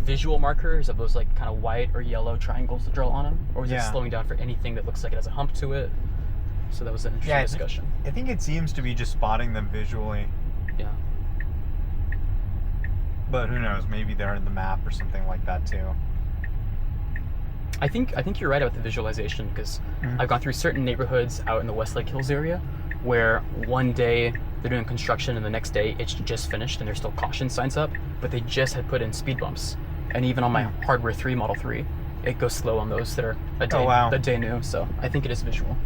visual markers of those like kind of white or yellow triangles to draw on them, or is it Yeah. slowing down for anything that looks like it has a hump to it? So that was an interesting discussion. I think it seems to be just spotting them visually. Yeah. But who knows? Maybe they're in the map or something like that too. I think you're right about the visualization, because I've gone through certain neighborhoods out in the Westlake Hills area where one day they're doing construction and the next day it's just finished and there's still caution signs up, but they just had put in speed bumps. And even on my Hardware 3 Model 3, it goes slow on those that are a day new. So I think it is visual.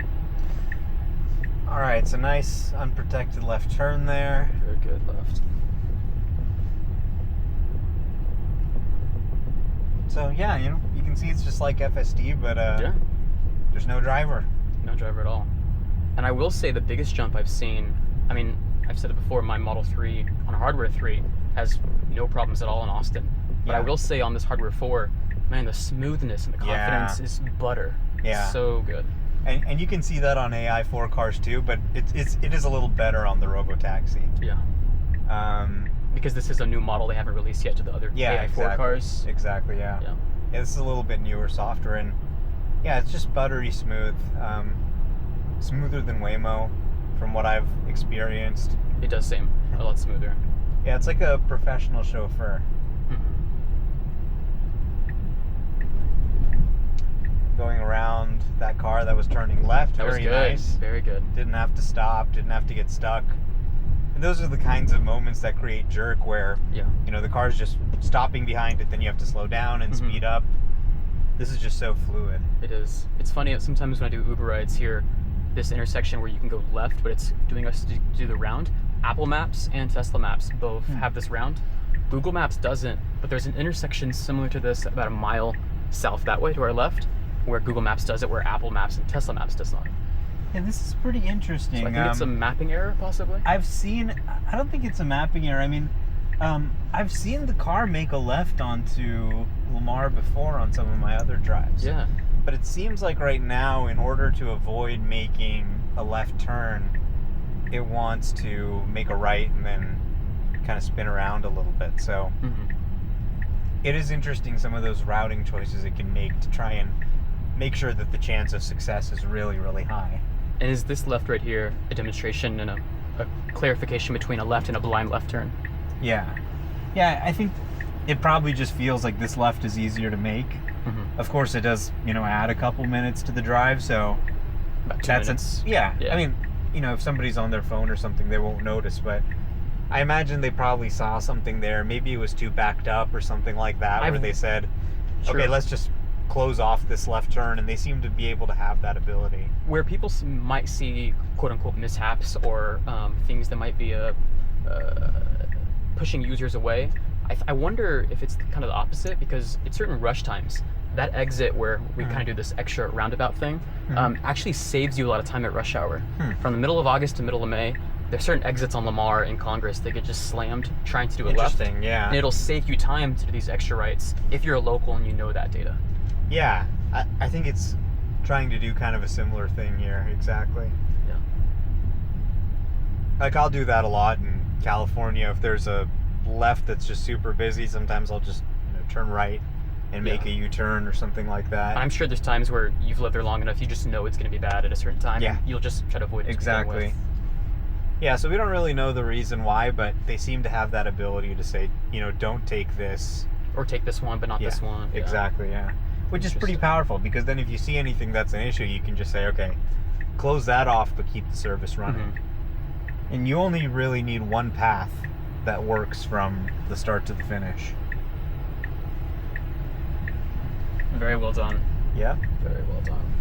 All right, it's a nice unprotected left turn there. Very good left. So yeah, you can see it's just like FSD, but Yeah. there's no driver. No driver at all. And I will say the biggest jump I've seen, I mean, I've said it before, my Model 3 on hardware 3 has no problems at all in Austin. But I will say on this hardware 4, man, the smoothness and the confidence is butter. Yeah. So good. And you can see that on AI4 cars too, but it is a little better on the Robotaxi. Yeah. Because this is a new model they haven't released yet to the other AI4 cars. Exactly, yeah. Yeah. Yeah, this is a little bit newer, softer, and yeah, it's just buttery smooth. Smoother than Waymo, from what I've experienced. It does seem a lot smoother. Yeah, it's like a professional chauffeur. Going around that car that was turning left, That was very good. nice. Very good. Didn't have to stop, didn't have to get stuck. And those are the kinds of moments that create jerk where, Yeah. you know, the car's just stopping behind it, then you have to slow down and speed up. This is just so fluid. It is. It's funny that sometimes when I do Uber rides here, this intersection where you can go left, but it's doing us to do the round. Apple Maps and Tesla Maps both have this round. Google Maps doesn't, but there's an intersection similar to this about a mile south that way to our left, where Google Maps does it, where Apple Maps and Tesla Maps does not. Yeah, this is pretty interesting. So I think it's a mapping error, possibly. I don't think it's a mapping error. I mean, I've seen the car make a left onto Lamar before on some of my other drives. Yeah. But it seems like right now, in order to avoid making a left turn, it wants to make a right and then kind of spin around a little bit. So it is interesting, some of those routing choices it can make to try and make sure that the chance of success is really, really high. And is this left right here a demonstration and a clarification between a left and a blind left turn? Yeah. Yeah, I think it probably just feels like this left is easier to make. Of course, it does, you know, add a couple minutes to the drive, so About 2 minutes. Yeah. Yeah. I mean, you know, if somebody's on their phone or something, they won't notice, but I imagine they probably saw something there. Maybe it was too backed up or something like that, where they said, okay, let's just close off this left turn, and they seem to be able to have that ability. Where people might see quote-unquote mishaps or things that might be pushing users away, I wonder if it's kind of the opposite, because at certain rush times, that exit where we kind of do this extra roundabout thing actually saves you a lot of time at rush hour. From the middle of August to middle of May, there's certain exits on Lamar in Congress that get just slammed trying to do a left. Interesting, yeah. And it'll save you time to do these extra rights if you're a local and you know that data. Yeah, I think it's trying to do kind of a similar thing here, exactly. Yeah. Like, I'll do that a lot in California. If there's a left that's just super busy, sometimes I'll just, you know, turn right and make a U-turn or something like that. I'm sure there's times where you've lived there long enough, you just know it's going to be bad at a certain time. Yeah. And you'll just try to avoid it. Exactly. Yeah, so we don't really know the reason why, but they seem to have that ability to say, you know, don't take this. Or take this one, but not this one. Yeah. Exactly, yeah. Which is pretty powerful, because then if you see anything that's an issue, you can just say, okay, close that off, but keep the service running. And you only really need one path that works from the start to the finish. Very well done. Yeah. Very well done.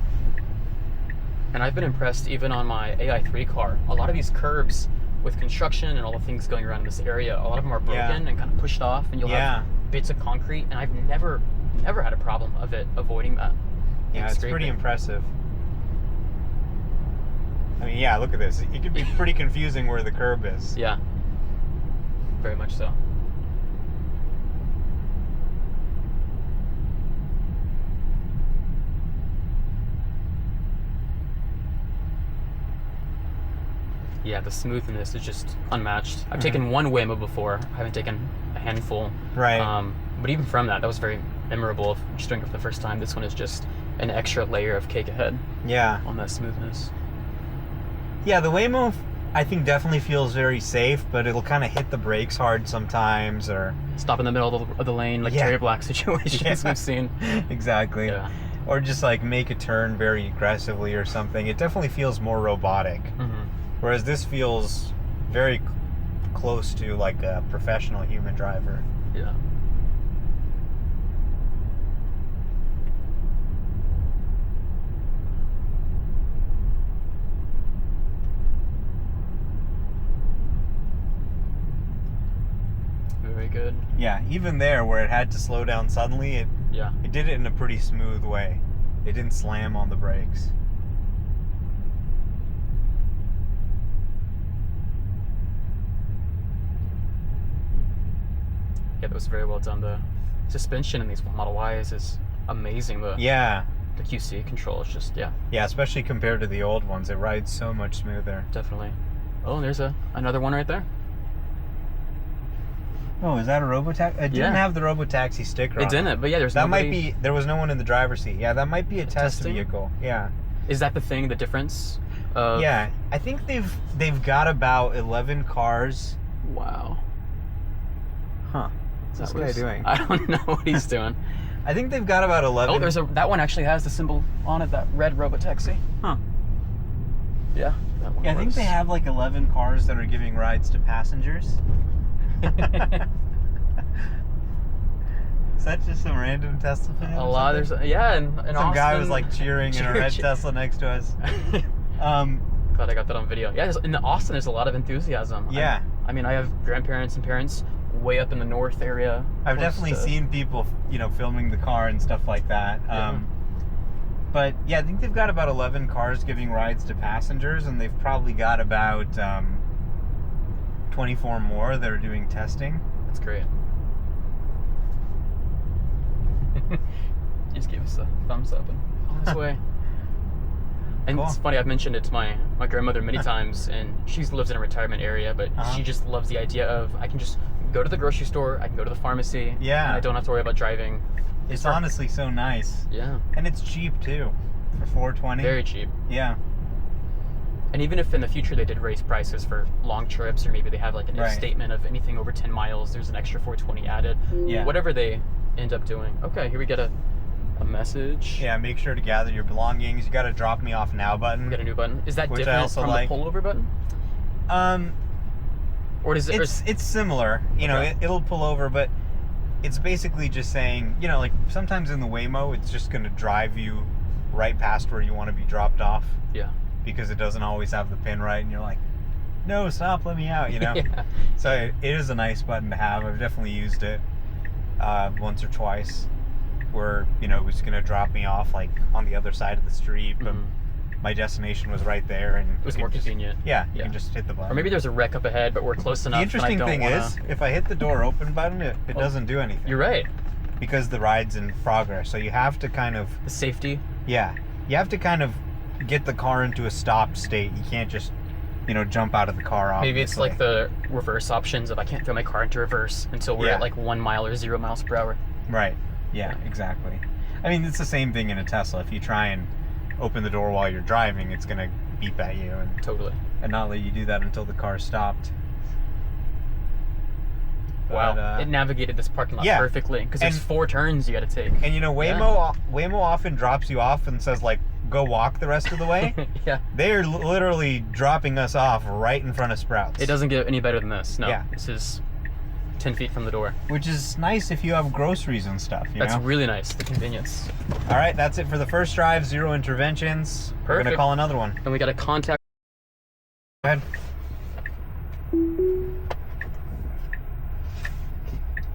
And I've been impressed even on my AI3 car. A lot of these curbs with construction and all the things going around in this area, a lot of them are broken and kind of pushed off, and you'll have bits of concrete, and I've never had a problem of it avoiding that. Yeah, it's pretty impressive. I mean, yeah, look at this. It could be pretty confusing where the curb is. Yeah. Very much so. Yeah, the smoothness is just unmatched. I've taken one Waymo before. I haven't taken a handful. Right. But even from that was very memorable. Just doing it for the first time. This one is just an extra layer of cake ahead. Yeah. On that smoothness. Yeah, the Waymo, I think, definitely feels very safe, but it'll kind of hit the brakes hard sometimes, or stop in the middle of the lane, like Terry Black situations we've seen. Exactly. Yeah. Or just like make a turn very aggressively or something. It definitely feels more robotic. Whereas this feels very close to like a professional human driver. Yeah. Very good. Yeah, even there where it had to slow down suddenly, it did it in a pretty smooth way. It didn't slam on the brakes. Yeah, that was very well done. The suspension in these Model Ys is amazing. The QC control is just, yeah. Yeah, especially compared to the old ones. It rides so much smoother. Definitely. Oh, and there's another one right there. Oh, is that a Robotaxi? It didn't have the Robotaxi sticker on It didn't, but yeah, there's that might be, there was no one in the driver's seat. Yeah, that might be a test testing? vehicle. Yeah. Is that the thing, the difference? Yeah, I think they've got about 11 cars. Wow. Huh. What's this guy doing? I don't know what he's doing. I think they've got about 11. Oh, that one actually has the symbol on it, that red Robotaxi. Huh. Yeah, that one Yeah, I think they have like 11 cars that are giving rides to passengers. Is that just some random Tesla fan? A lot. There's and some Austin, guy was like cheering in a red Tesla next to us. Glad I got that on video. Yeah, in Austin, there's a lot of enthusiasm. Yeah. I mean, I have grandparents and parents way up in the north area. I've definitely seen people, filming the car and stuff like that. Yeah. But yeah, I think they've got about 11 cars giving rides to passengers, and they've probably got about 24 more that are doing testing. That's great. He just gave us a thumbs up and on his way. And Cool. It's funny, I've mentioned it to my grandmother many times, and she lives in a retirement area, but she just loves the idea of, I can just go to the grocery store, I can go to the pharmacy, Yeah. and I don't have to worry about driving. It's honestly so nice. Yeah. And it's cheap too. For $4.20. Very cheap. Yeah. And even if in the future they did raise prices for long trips, or maybe they have like an if statement of anything over 10 miles, there's an extra $4.20 added. Yeah. Whatever they end up doing. Okay, here we get a message. Yeah, make sure to gather your belongings. You got a drop me off now button. We got a new button. Is that Which I different also from like. the pullover button? Or does it? It's similar. It'll pull over, but it's basically just saying, like sometimes in the Waymo, it's just going to drive you right past where you want to be dropped off. Yeah. Because it doesn't always have the pin right, and you're like, no, stop, let me out, Yeah. So it is a nice button to have. I've definitely used it once or twice, where it was going to drop me off like on the other side of the street, but my destination was right there, and It was more convenient. Yeah, you can just hit the button. Or maybe there's a wreck up ahead, but we're close enough. The interesting thing is, if I hit the door open button, it doesn't do anything. You're right. Because the ride's in progress, so you have to kind of The safety. you have to kind of get the car into a stopped state. You can't just jump out of the car. Obviously. Maybe it's like the reverse options of I can't throw my car into reverse until we're at like 1 mile or 0 miles per hour. Right. Yeah, exactly. I mean, it's the same thing in a Tesla. If you try and open the door while you're driving, it's gonna beep at you and not let you do that until the car's stopped. Wow, But, it navigated this parking lot perfectly because there's 4 turns you got to take. And Waymo often drops you off and says like, go walk the rest of the way. Yeah. They're literally dropping us off right in front of Sprouts. It doesn't get any better than this. No. Yeah. This is 10 feet from the door. Which is nice if you have groceries and stuff, That's really nice, the convenience. All right, that's it for the first drive, 0 interventions. We're going to call another one. And we got a contact. Go ahead.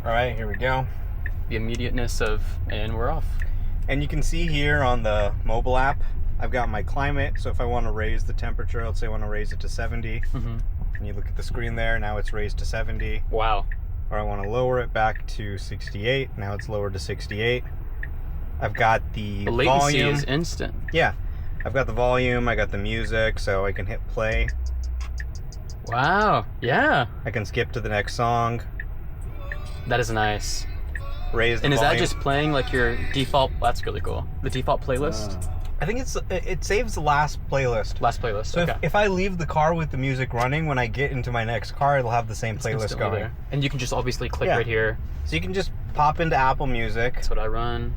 All right, here we go. The immediateness of, and we're off. And you can see here on the mobile app, I've got my climate. So if I want to raise the temperature, let's say I want to raise it to 70. And you look at the screen there, now it's raised to 70. Wow. Or I want to lower it back to 68. Now it's lowered to 68. I've got the latency volume. is instant. Yeah. I've got the volume, I got the music, so I can hit play. Wow. Yeah. I can skip to the next song. That is nice. Raise the And is volume. that just playing like your default? That's really cool. The default playlist? I think it saves the last playlist. Last playlist, So okay. if I leave the car with the music running, when I get into my next car, it'll have the same playlist Instantly going. there. And you can just obviously click right here. So you can just pop into Apple Music. That's what I run.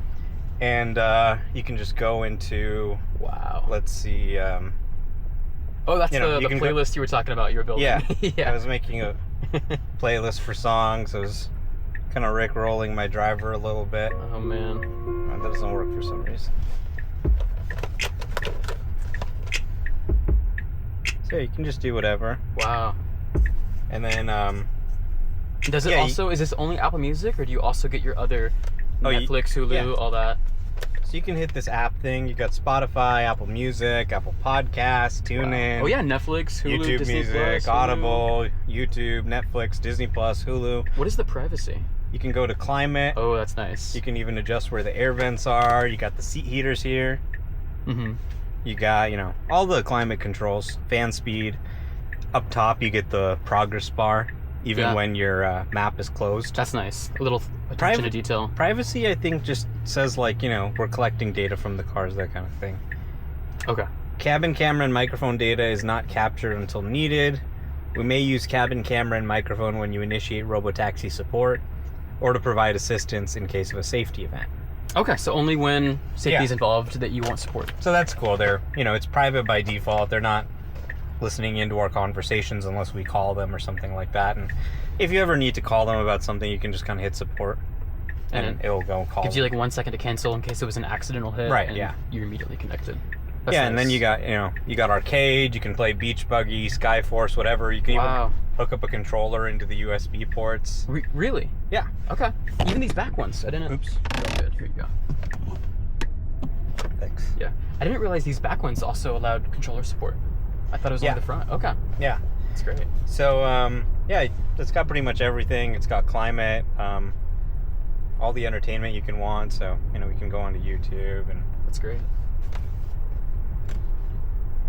And you can just go into, wow. Let's see. Oh, that's the playlist you were talking about. You were building. Yeah. Yeah. I was making a playlist for songs. I was kind of Rick-rolling my driver a little bit. Oh, man. That doesn't work for some reason. So you can just do whatever. Wow. And then does it also, is this only Apple Music, or do you also get your other Netflix, Hulu, all that? So you can hit this app thing. You got Spotify, Apple Music, Apple Podcasts, TuneIn. Oh yeah, Netflix, Hulu, YouTube Disney Music, Plus, Audible, YouTube, Netflix, Disney Plus, Hulu. What is the privacy? You can go to climate. Oh, that's nice. You can even adjust where the air vents are. You got the seat heaters here. Mm-hmm. You got, all the climate controls, fan speed. Up top, you get the progress bar, even when your map is closed. That's nice. A little attention to detail. Privacy, I think, just says like, we're collecting data from the cars, that kind of thing. Okay. Cabin camera and microphone data is not captured until needed. We may use cabin camera and microphone when you initiate Robotaxi support or to provide assistance in case of a safety event. Okay, so only when safety is involved that you want support. So that's cool. It's private by default. They're not listening into our conversations unless we call them or something like that. And if you ever need to call them about something, you can just kind of hit support and it'll go call gives them. you like 1 second to cancel in case it was an accidental hit. Right, and yeah. You're immediately connected. That's yeah, nice. and then you got arcade, you can play Beach Buggy, Skyforce, whatever. You can even hook up a controller into the USB ports. Really? Yeah. Okay. Even these back ones. I didn't... Oops. Oh, good. Here you go. Thanks. Yeah. I didn't realize these back ones also allowed controller support. I thought it was only the front. Okay. Yeah. That's great. So, it's got pretty much everything. It's got climate, all the entertainment you can want. So, we can go onto YouTube and... That's great.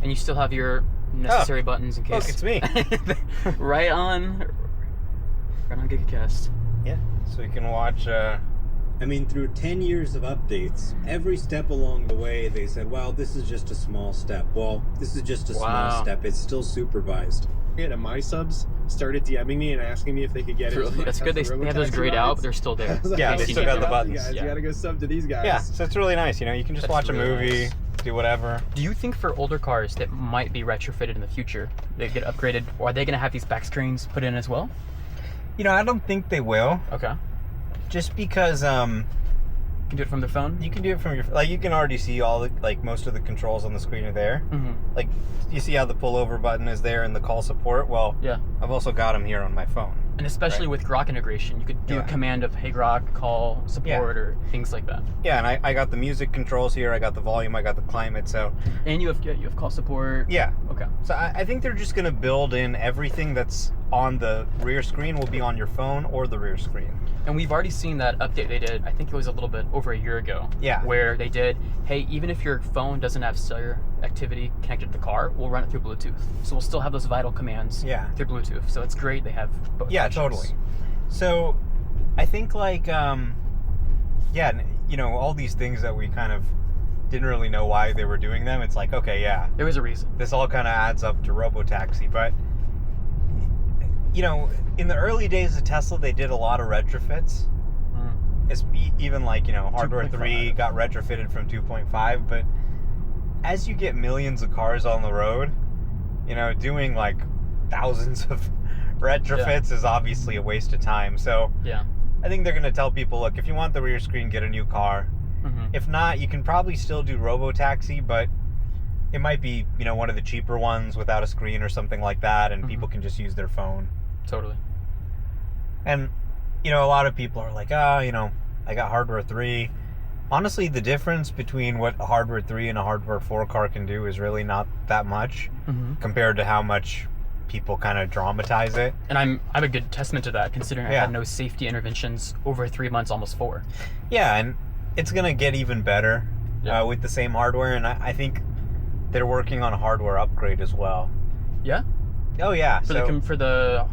And you still have your necessary buttons in case... Look, it's me. right on GigaCast. Yeah. So you can watch... through 10 years of updates, every step along the way, they said, well, this is just a small step. Well, this is just a small step. It's still supervised. And my subs started DMing me and asking me if they could get it. That's good. They have those grayed out, but they're still there. Yeah, they still got the buttons. You gotta go sub to these guys. Yeah, so it's really nice. You can just watch a movie, do whatever. Do you think for older cars that might be retrofitted in the future, they get upgraded, or are they going to have these back screens put in as well? I don't think they will. Okay. Just because You can do it from the phone? you can do it from your you can already see all the most of the controls on the screen are there. Mm-hmm. Like you see how the pullover button is there and the call support. Well, Yeah. I've also got them here on my phone. And especially with Grok integration, you could do a command of, hey Grok, call support or things like that. Yeah, and I got the music controls here. I got the volume. I got the climate. So And you have call support. yeah. Okay. So I think they're just gonna build in everything that's on the rear screen will be on your phone or the rear screen. And we've already seen that update they did, I think it was a little bit over a year ago. Yeah. Where they did, hey, even if your phone doesn't have cellular activity connected to the car, we'll run it through Bluetooth. So we'll still have those vital commands through Bluetooth. So it's great they have both options. Totally. So I think all these things that we kind of didn't really know why they were doing them. It's like, okay, yeah. There was a reason. This all kind of adds up to Robotaxi, but in the early days of Tesla, they did a lot of retrofits. It's even Hardware 3 got retrofitted from 2.5, but as you get millions of cars on the road, doing thousands of retrofits is obviously a waste of time. So I think they're going to tell people, look, if you want the rear screen, get a new car. Mm-hmm. If not, you can probably still do Robotaxi, but it might be, one of the cheaper ones without a screen or something like that, and people can just use their phone. Totally. And, a lot of people are like, I got Hardware 3. Honestly, the difference between what a Hardware 3 and a Hardware 4 car can do is really not that much compared to how much people kind of dramatize it. And I'm a good testament to that, considering I had no safety interventions over 3 months, almost 4. Yeah, and it's going to get even better with the same hardware, and I think they're working on a hardware upgrade as well. Yeah? Oh, yeah. For the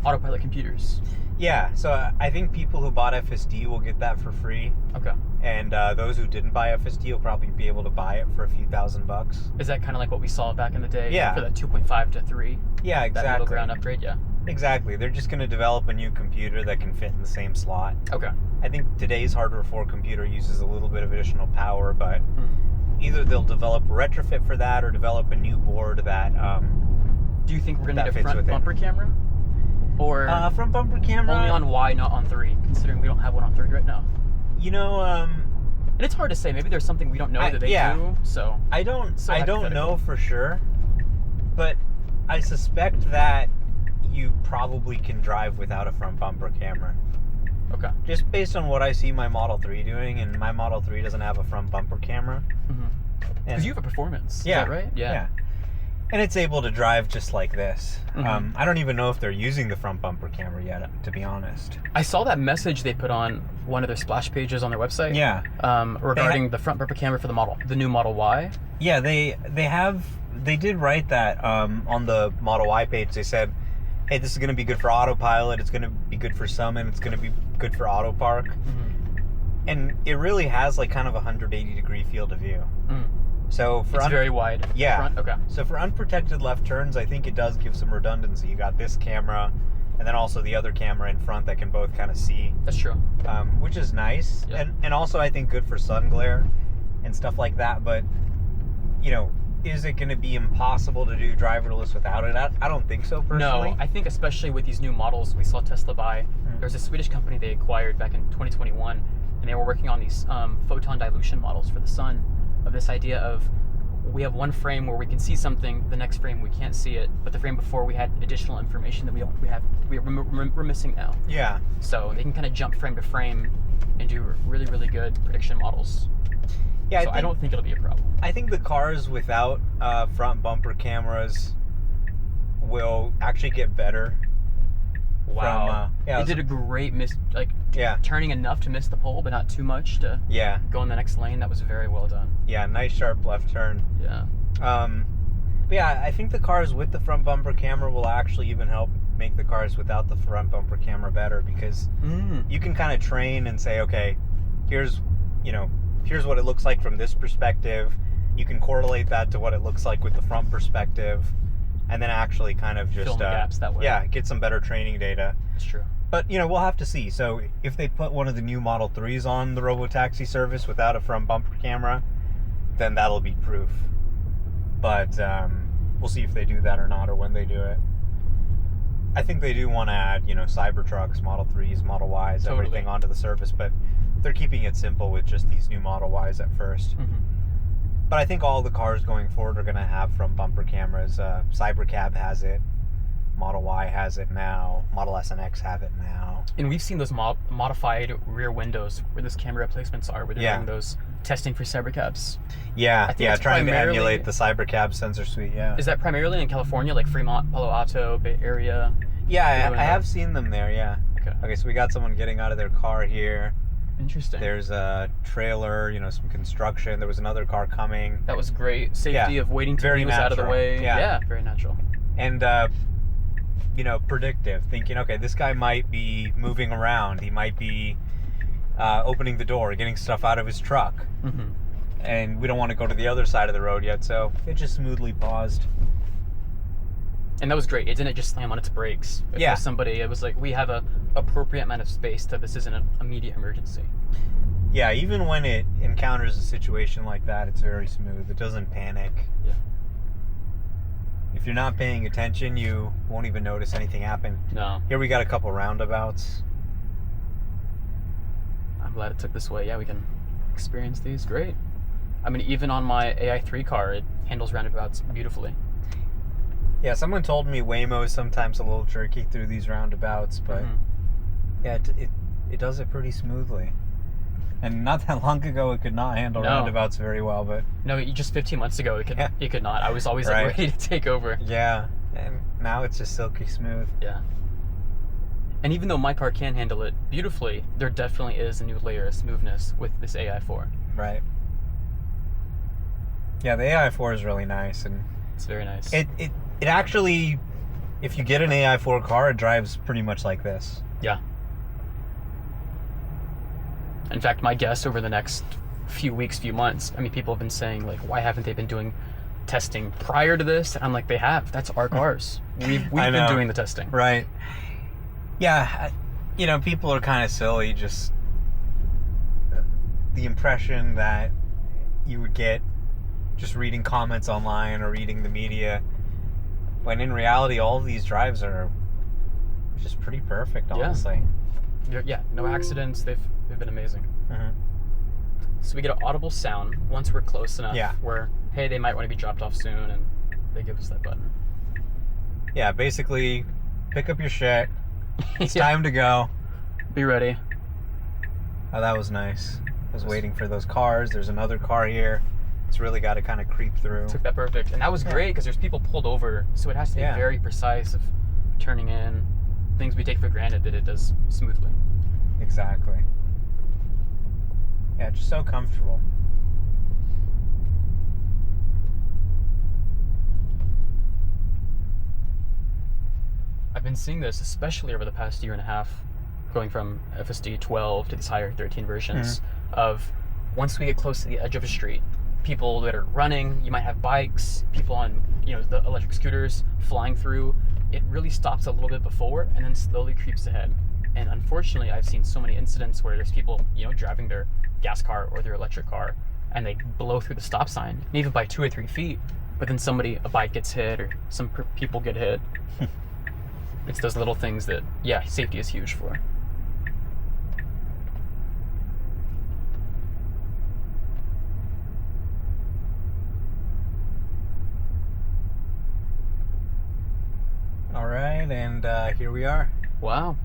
autopilot computers. Yeah, so I think people who bought FSD will get that for free. Okay. And those who didn't buy FSD will probably be able to buy it for a few $1,000s. Is that kind of like what we saw back in the day? Yeah. For the 2.5 to 3? Yeah, exactly. That middle ground upgrade, yeah. Exactly. They're just going to develop a new computer that can fit in the same slot. Okay. I think today's Hardware 4 computer uses a little bit of additional power, but either they'll develop a retrofit for that or develop a new board that... Do you think we're going to that need a fits front with it. bumper camera? Or front bumper camera? only on Y, not on 3, considering we don't have one on 3 right now? And it's hard to say. Maybe there's something we don't know that they do, so... I don't know for sure, but I suspect that you probably can drive without a front bumper camera. Okay. Just based on what I see my Model 3 doing, and my Model 3 doesn't have a front bumper camera. Because you have a Performance, Yeah. is that right? Yeah. And it's able to drive just like this. Mhm. I don't even know if they're using the front bumper camera yet, to be honest. I saw that message they put on one of their splash pages on their website. Yeah. Regarding the front bumper camera for the new Model Y. Yeah, they did write that on the Model Y page. They said, hey, this is going to be good for autopilot, it's going to be good for summon, it's going to be good for auto park. And it really has like kind of a 180-degree field of view. So for it's very wide. Yeah. Front? Okay. So for unprotected left turns, I think it does give some redundancy. You got this camera, and then also the other camera in front that can both kind of see. That's true. Which is nice, Yeah. and also I think good for sun glare and stuff like that. But you know, is it going to be impossible to do driverless without it? I don't think so personally. No, I think especially with these new models we saw Tesla buy. There's a Swedish company they acquired back in 2021, and they were working on these photon dilution models for the sun. Of this idea of we have one frame where we can see something, the next frame we can't see it, but the frame before we had additional information that we're missing now. Yeah. So they can kind of jump frame to frame and do really, really good prediction models. Yeah. So I don't think it'll be a problem. I think the cars without front bumper cameras will actually get better. Wow. From, they did a great yeah. turning enough to miss the pole, but not too much to Yeah. go in the next lane. That was very well done. Yeah, nice sharp left turn. Yeah. But yeah, I think the cars with the front bumper camera will actually even help make the cars without the front bumper camera better, because you can kind of train and say, okay, here's what it looks like from this perspective. You can correlate that to what it looks like with the front perspective, and then actually kind of just Fill in the gaps that way. Yeah, get some better training data. It's true. But we'll have to see. So if they put one of the new Model 3s on the Robotaxi service without a front bumper camera, then that'll be proof. But we'll see if they do that or not, or when they do it. I think they do want to add, Cybertrucks, Model 3s, Model Ys, Totally. everything onto the service, but they're keeping it simple with just these new Model Ys at first. But I think all the cars going forward are going to have front bumper cameras. Cybercab has it. Model Y has it now. Model S and X have it now. And we've seen those modified rear windows where those camera replacements are, where they're doing those testing for Cybercabs. Yeah, it's trying to primarily- emulate the Cybercab sensor suite, yeah. Is that primarily in California, like Fremont, Palo Alto, Bay Area? Yeah, doing I that? have seen them there, yeah. Okay, so we got someone getting out of their car here. Interesting. There's a trailer, some construction. There was another car coming. That was great. Safety of waiting till Very he was out of the natural. way. Yeah. Very natural. And, predictive, thinking, okay, this guy might be moving around. He might be opening the door, getting stuff out of his truck. And we don't want to go to the other side of the road yet, so it just smoothly paused. And that was great. It didn't just slam on its brakes. If Yeah. there's somebody, it was like, we have a appropriate amount of space that this isn't an immediate emergency. Yeah, even when it encounters a situation like that, it's very smooth. It doesn't panic. Yeah. If you're not paying attention, you won't even notice anything happen. No. Here we got a couple roundabouts. I'm glad it took this way. Yeah, we can experience these. Great. I mean, even on my AI3 car, it handles roundabouts beautifully. Yeah, someone told me Waymo is sometimes a little jerky through these roundabouts, but yeah, it does it pretty smoothly. And not that long ago, it could not handle roundabouts very well, but no, just 15 months ago, it could not. I was always like ready to take over. Yeah, and now it's just silky smooth. Yeah. And even though my car can handle it beautifully, there definitely is a new layer of smoothness with this AI4. Right. Yeah, the AI4 is really nice, and it's very nice. It actually, if you get an AI4 car, it drives pretty much like this. Yeah. In fact, my guess over the next few weeks, few months, I mean, people have been saying, like, why haven't they been doing testing prior to this? And I'm like, they have. That's our cars. We've been doing the testing. Right. Yeah, people are kind of silly, just the impression that you would get just reading comments online or reading the media, when in reality, all of these drives are just pretty perfect, honestly. Yeah, no accidents. They've been amazing. So we get an audible sound once we're close enough where, hey, they might want to be dropped off soon, and they give us that button. Yeah, basically, pick up your shit. It's time to go. Be ready. Oh, that was nice. I was waiting for those cars. There's another car here. It's really got to kind of creep through. Took that perfect. And that was great because there's people pulled over, so it has to be very precise of turning in. Things we take for granted that it does smoothly. Exactly. Yeah, just so comfortable. I've been seeing this, especially over the past year and a half, going from FSD 12 to these higher 13 versions, of once we get close to the edge of a street, people that are running, you might have bikes, people on, the electric scooters flying through. It really stops a little bit before and then slowly creeps ahead. And unfortunately, I've seen so many incidents where there's people, driving their gas car or their electric car, and they blow through the stop sign, maybe by 2 or 3 feet, but then a bike gets hit or some people get hit. It's those little things that, safety is huge for. All right, and here we are. Wow.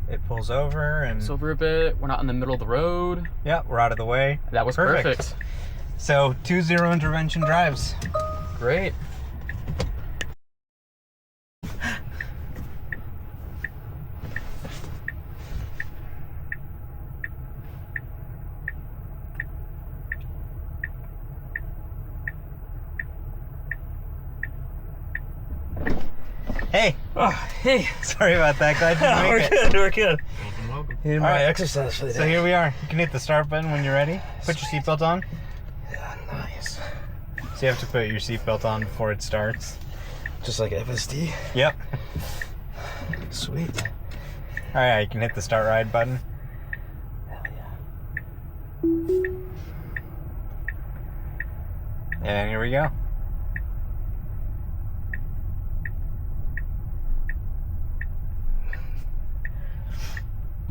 It pulls over and... It's over a bit. We're not in the middle of the road. Yeah, we're out of the way. That was perfect. So, 2 zero intervention drives. Great. Hey. Oh, hey. Sorry about that. Glad you make it. We're good. Welcome. Need my exercise for the day. So here we are. You can hit the start button when you're ready. Put your seatbelt on. Yeah, nice. So you have to put your seatbelt on before it starts. Just like FSD. Yep. Sweet. All right, you can hit the start ride button. Hell yeah. And here we go.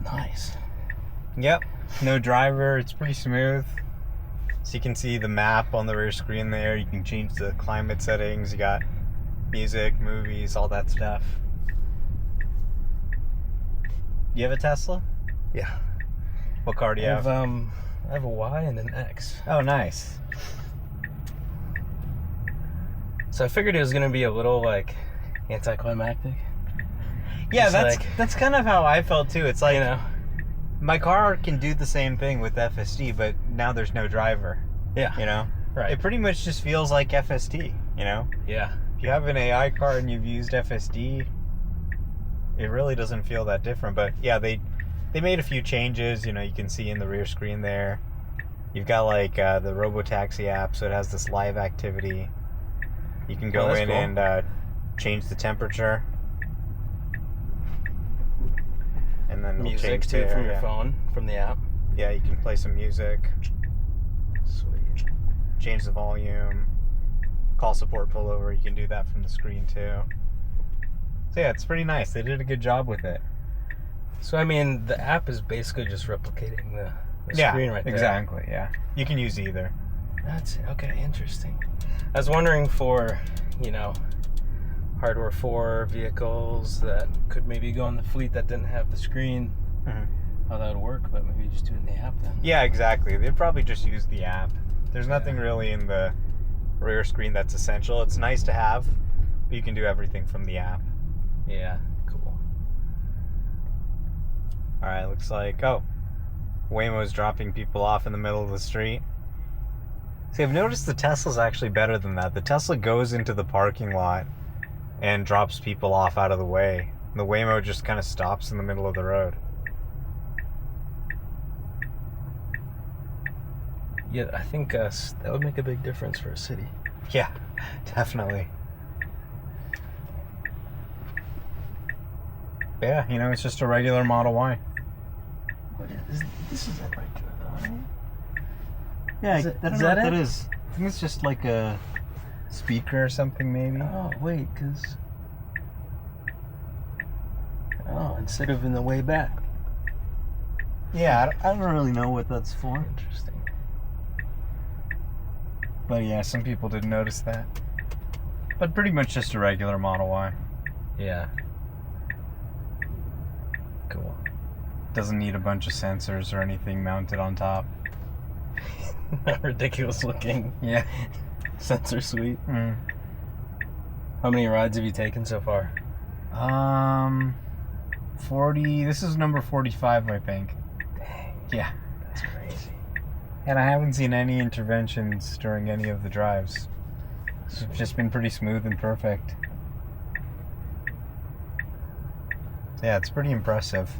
Nice. Yep. No driver. It's pretty smooth. So you can see the map on the rear screen there. You can change the climate settings. You got music, movies, all that stuff. You have a Tesla? Yeah. What car do you have? I have a Y and an X. Oh, nice. So I figured it was gonna be a little like anticlimactic. Yeah, Just that's kind of how I felt too. It's like, my car can do the same thing with FSD, but now there's no driver. Yeah. Right. It pretty much just feels like FSD, Yeah. If you have an AI car and you've used FSD, it really doesn't feel that different. But yeah, they made a few changes, you can see in the rear screen there. You've got like the Robotaxi app, so it has this live activity. You can go in and change the temperature. And then Music too from your phone, from the app. Yeah, you can play some music. Sweet. Change the volume. Call support pullover. You can do that from the screen too. So yeah, it's pretty nice. They did a good job with it. So I mean, the app is basically just replicating the screen right there. Exactly. Yeah, you can use either. That's okay. Interesting. I was wondering for hardware 4 vehicles that could maybe go on the fleet that didn't have the screen, how that would work, but maybe just do it in the app then. Yeah, exactly. They'd probably just use the app. There's nothing really in the rear screen that's essential. It's nice to have, but you can do everything from the app. Yeah, cool. All right, looks like, Waymo's dropping people off in the middle of the street. See, I've noticed the Tesla's actually better than that. The Tesla goes into the parking lot and drops people off out of the way. The Waymo just kind of stops in the middle of the road. Yeah, I think that would make a big difference for a city. Yeah, definitely. Yeah, it's just a regular Model Y. What is this? Is a regular though, right? Yeah, I don't know what that is. I think it's just like a speaker or something, maybe. Oh, wait, because... instead of in the way back. Yeah, I don't really know what that's for. Interesting. But yeah, some people did notice that. But pretty much just a regular Model Y. Yeah. Cool. Doesn't need a bunch of sensors or anything mounted on top. ridiculous looking Yeah. sensor suite. Mm. How many rides have you taken so far? 40. This is number 45, I think. Dang, Yeah. that's crazy. And I haven't seen any interventions during any of the drives. It's just been pretty smooth and perfect. Yeah, it's pretty impressive.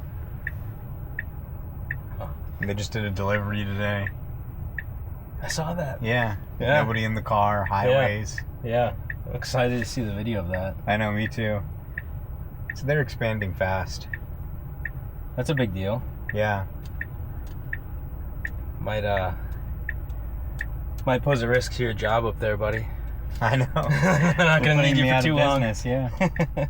And they just did a delivery today. I saw that. Yeah. Yeah. Nobody in the car, highways. Yeah, I'm excited to see the video of that. I know, me too. So they're expanding fast. That's a big deal. Yeah. Might pose a risk to your job up there, buddy. I know. They're not gonna need you for too long. Business, yeah.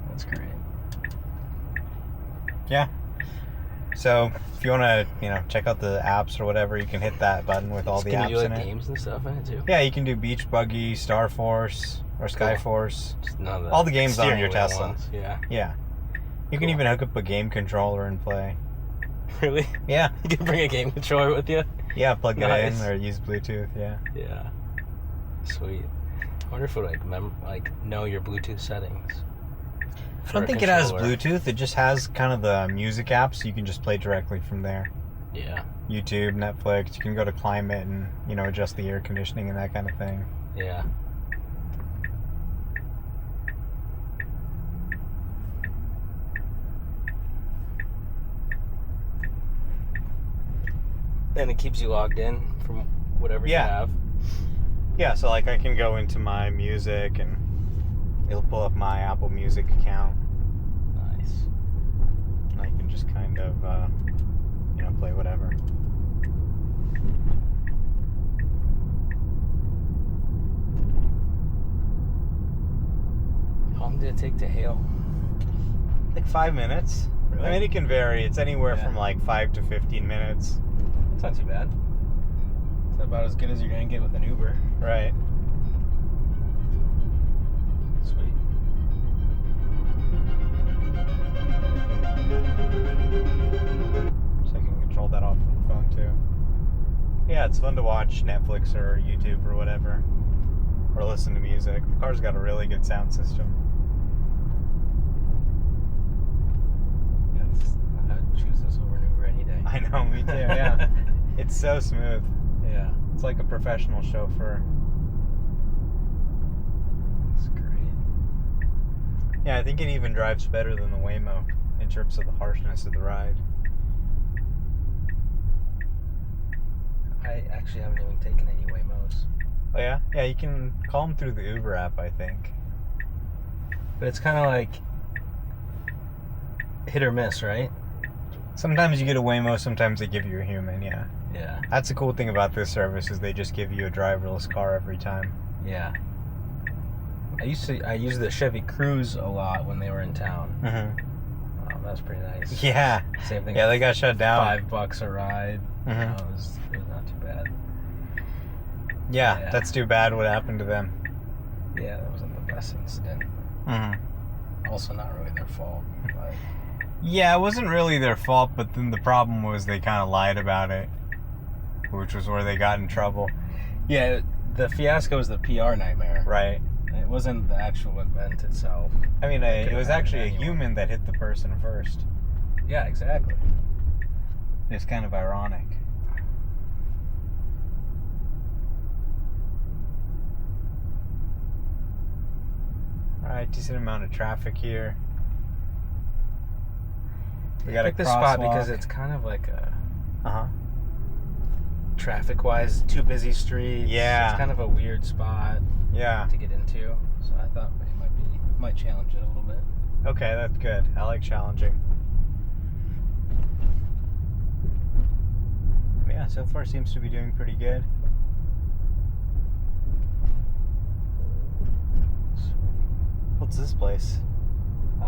That's great. Yeah. So if you want to, check out the apps or whatever, you can hit that button with all the Can apps you do in like it. games and stuff in it too? Yeah, you can do Beach Buggy, Star Force, or Sky Force. Just none of All the games on steering your wheel Tesla. ones. Yeah. Yeah. You can Cool. even hook up a game controller and play. Really? Yeah. You can bring a game controller with you? Yeah, plug it Nice. in or use Bluetooth, yeah. Yeah. Sweet. I wonder if it would know your Bluetooth settings. I don't think it has Bluetooth. It just has kind of the music apps, so you can just play directly from there. Yeah. YouTube, Netflix. You can go to climate and, adjust the air conditioning and that kind of thing. Yeah. And it keeps you logged in from whatever you have. Yeah, so I can go into my music and it'll pull up my Apple Music account. Nice. And I can just kind of, play whatever. How long did it take to hail? Like 5 minutes. Really? I mean, it can vary. It's anywhere from like 5 to 15 minutes. It's not too bad. It's about as good as you're gonna get with an Uber. Right. Sweet. So I can control that off of the phone too. Yeah, it's fun to watch Netflix or YouTube or whatever. Or listen to music. The car's got a really good sound system. Yes, I'd choose this over an Uber any day. I know, me too, yeah. It's so smooth. Yeah. It's like a professional chauffeur. That's great. Yeah, I think it even drives better than the Waymo in terms of the harshness of the ride. I actually haven't even taken any Waymos. Oh yeah? Yeah, you can call them through the Uber app, I think. But it's kind of like hit or miss, right? Sometimes you get a Waymo, sometimes they give you a human, yeah. Yeah. That's the cool thing about this service is they just give you a driverless car every time. Yeah. I used the Chevy Cruze a lot when they were in town. Mm-hmm. That was pretty nice. Yeah. Same thing. Yeah, they got shut down. $5 a ride. Mhm. It was not too bad. Yeah, that's too bad what happened to them. Yeah, that wasn't the best incident. Mm-hmm. Also not really their fault. But Yeah, it wasn't really their fault, but then the problem was they kind of lied about it, which was where they got in trouble. yeah, the fiasco was the PR nightmare. Right. It wasn't the actual event itself. I mean, it was actually a Anyway. human that hit the person first. Yeah, exactly. It's kind of ironic. Alright, decent amount of traffic here. We got I a picked this spot crosswalk. because it's kind of like a Uh-huh. traffic-wise, too busy streets. Yeah. It's kind of a weird spot Yeah. to get into. So I thought it might challenge it a little bit. Okay, that's good. I like challenging. Yeah, so far seems to be doing pretty good. What's this place?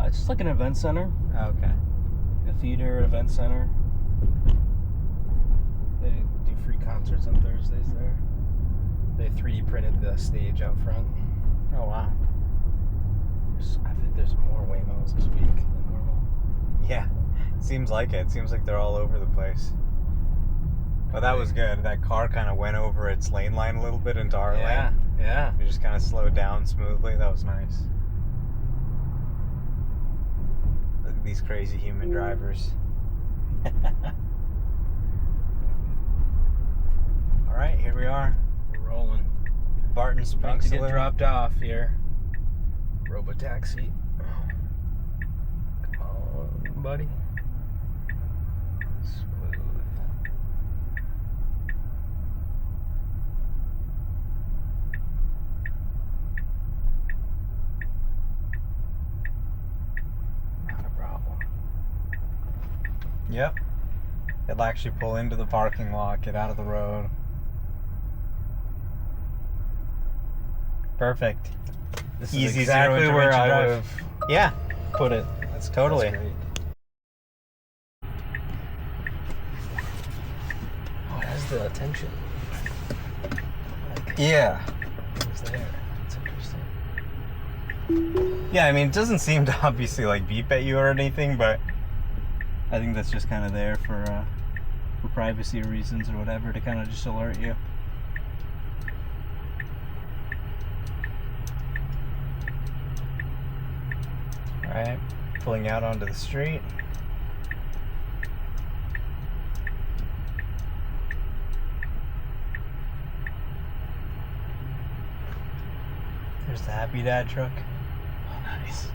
It's just like an event center, Oh, okay. a theater, event center. They do free concerts on Thursdays there. They 3D printed the stage out front. Oh, wow. I think there's more Waymos this week than normal. Seems like it. Seems like they're all over the place. But that was good. That car kind of went over its lane line a little bit into our lane. Yeah. We just kind of slowed down smoothly. That was nice. Look at these crazy human drivers. All right, here we are. We're rolling. Barton Springs About to get Saloon. dropped off here. Robotaxi. Come on, buddy. Smooth. Not a problem. Yep. It'll actually pull into the parking lot, get out of the road. Perfect. This is Easy exactly zero where intervention I drive. would have Yeah, put it. that's totally. That's great. Oh, it has the attention. Like, Yeah. what's there? It's interesting. Yeah, I mean, it doesn't seem to obviously like beep at you or anything, but I think that's just kind of there for privacy reasons or whatever, to kind of just alert you. Alright, pulling out onto the street. There's the Happy Dad truck. Oh, nice.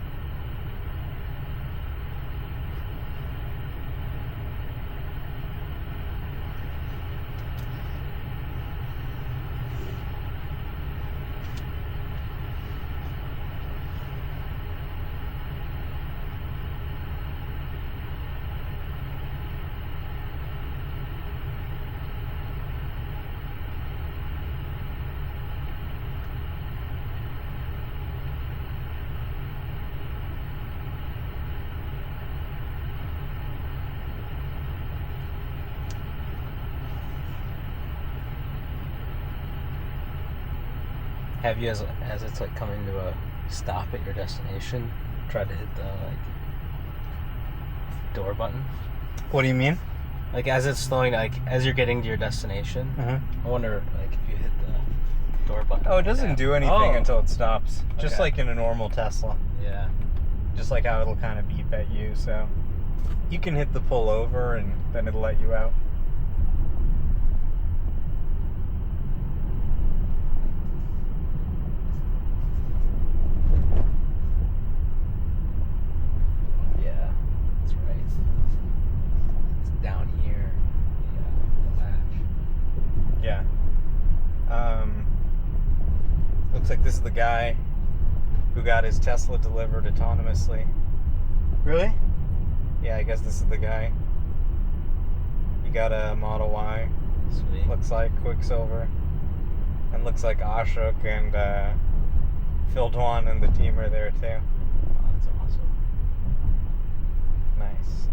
Have you, as it's like coming to a stop at your destination, tried to hit the door button? What do you mean? Like as it's slowing, like as you're getting to your destination, I wonder like if you hit the door button. Oh, it doesn't do anything until it stops. Just Okay. like in a normal Tesla. Yeah. Just like how it'll kind of beep at you, so you can hit the pull over and then it'll let you out. Yeah. That's right. It's down here. Yeah. The latch. Yeah. Looks like this is the guy who got his Tesla delivered autonomously. Really? Yeah, I guess this is the guy. He got a Model Y. Sweet. Looks like Quicksilver. And looks like Ashok and Phil Dwan and the team are there too. Oh, that's awesome. Nice.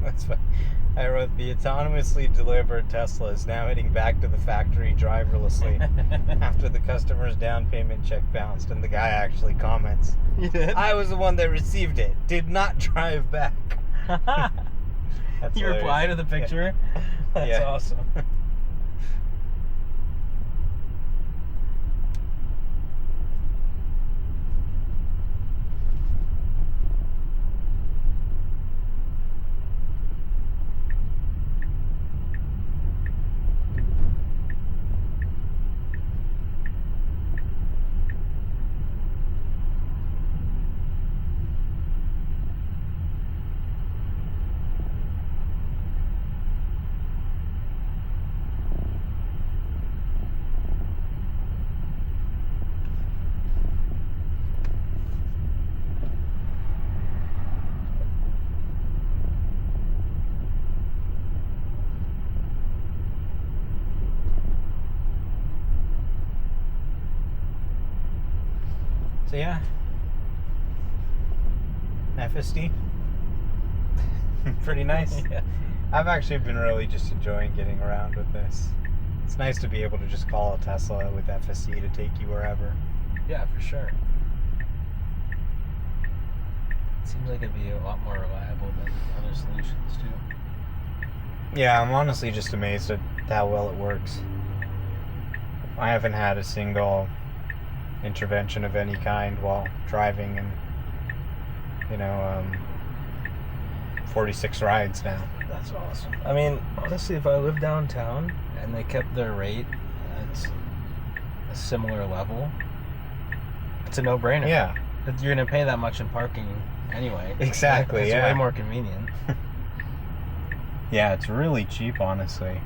That's fine. I wrote, the autonomously delivered Tesla is now heading back to the factory driverlessly after the customer's down payment check bounced. And the guy actually comments, You did? I was the one that received it. Did not drive back. That's You reply to hilarious. the picture? Yeah. That's Yeah. awesome. So yeah, FSD, pretty nice. Yeah. I've actually been really just enjoying getting around with this. It's nice to be able to just call a Tesla with FSD to take you wherever. Yeah, for sure. Seems like it'd be a lot more reliable than other solutions too. Yeah, I'm honestly just amazed at how well it works. I haven't had a single intervention of any kind while driving, and 46 rides now. That's awesome. I mean, honestly, if I lived downtown and they kept their rate at a similar level, it's a no-brainer. Yeah. You're gonna pay that much in parking anyway. Exactly, It's yeah. way more convenient. Yeah, it's really cheap, honestly.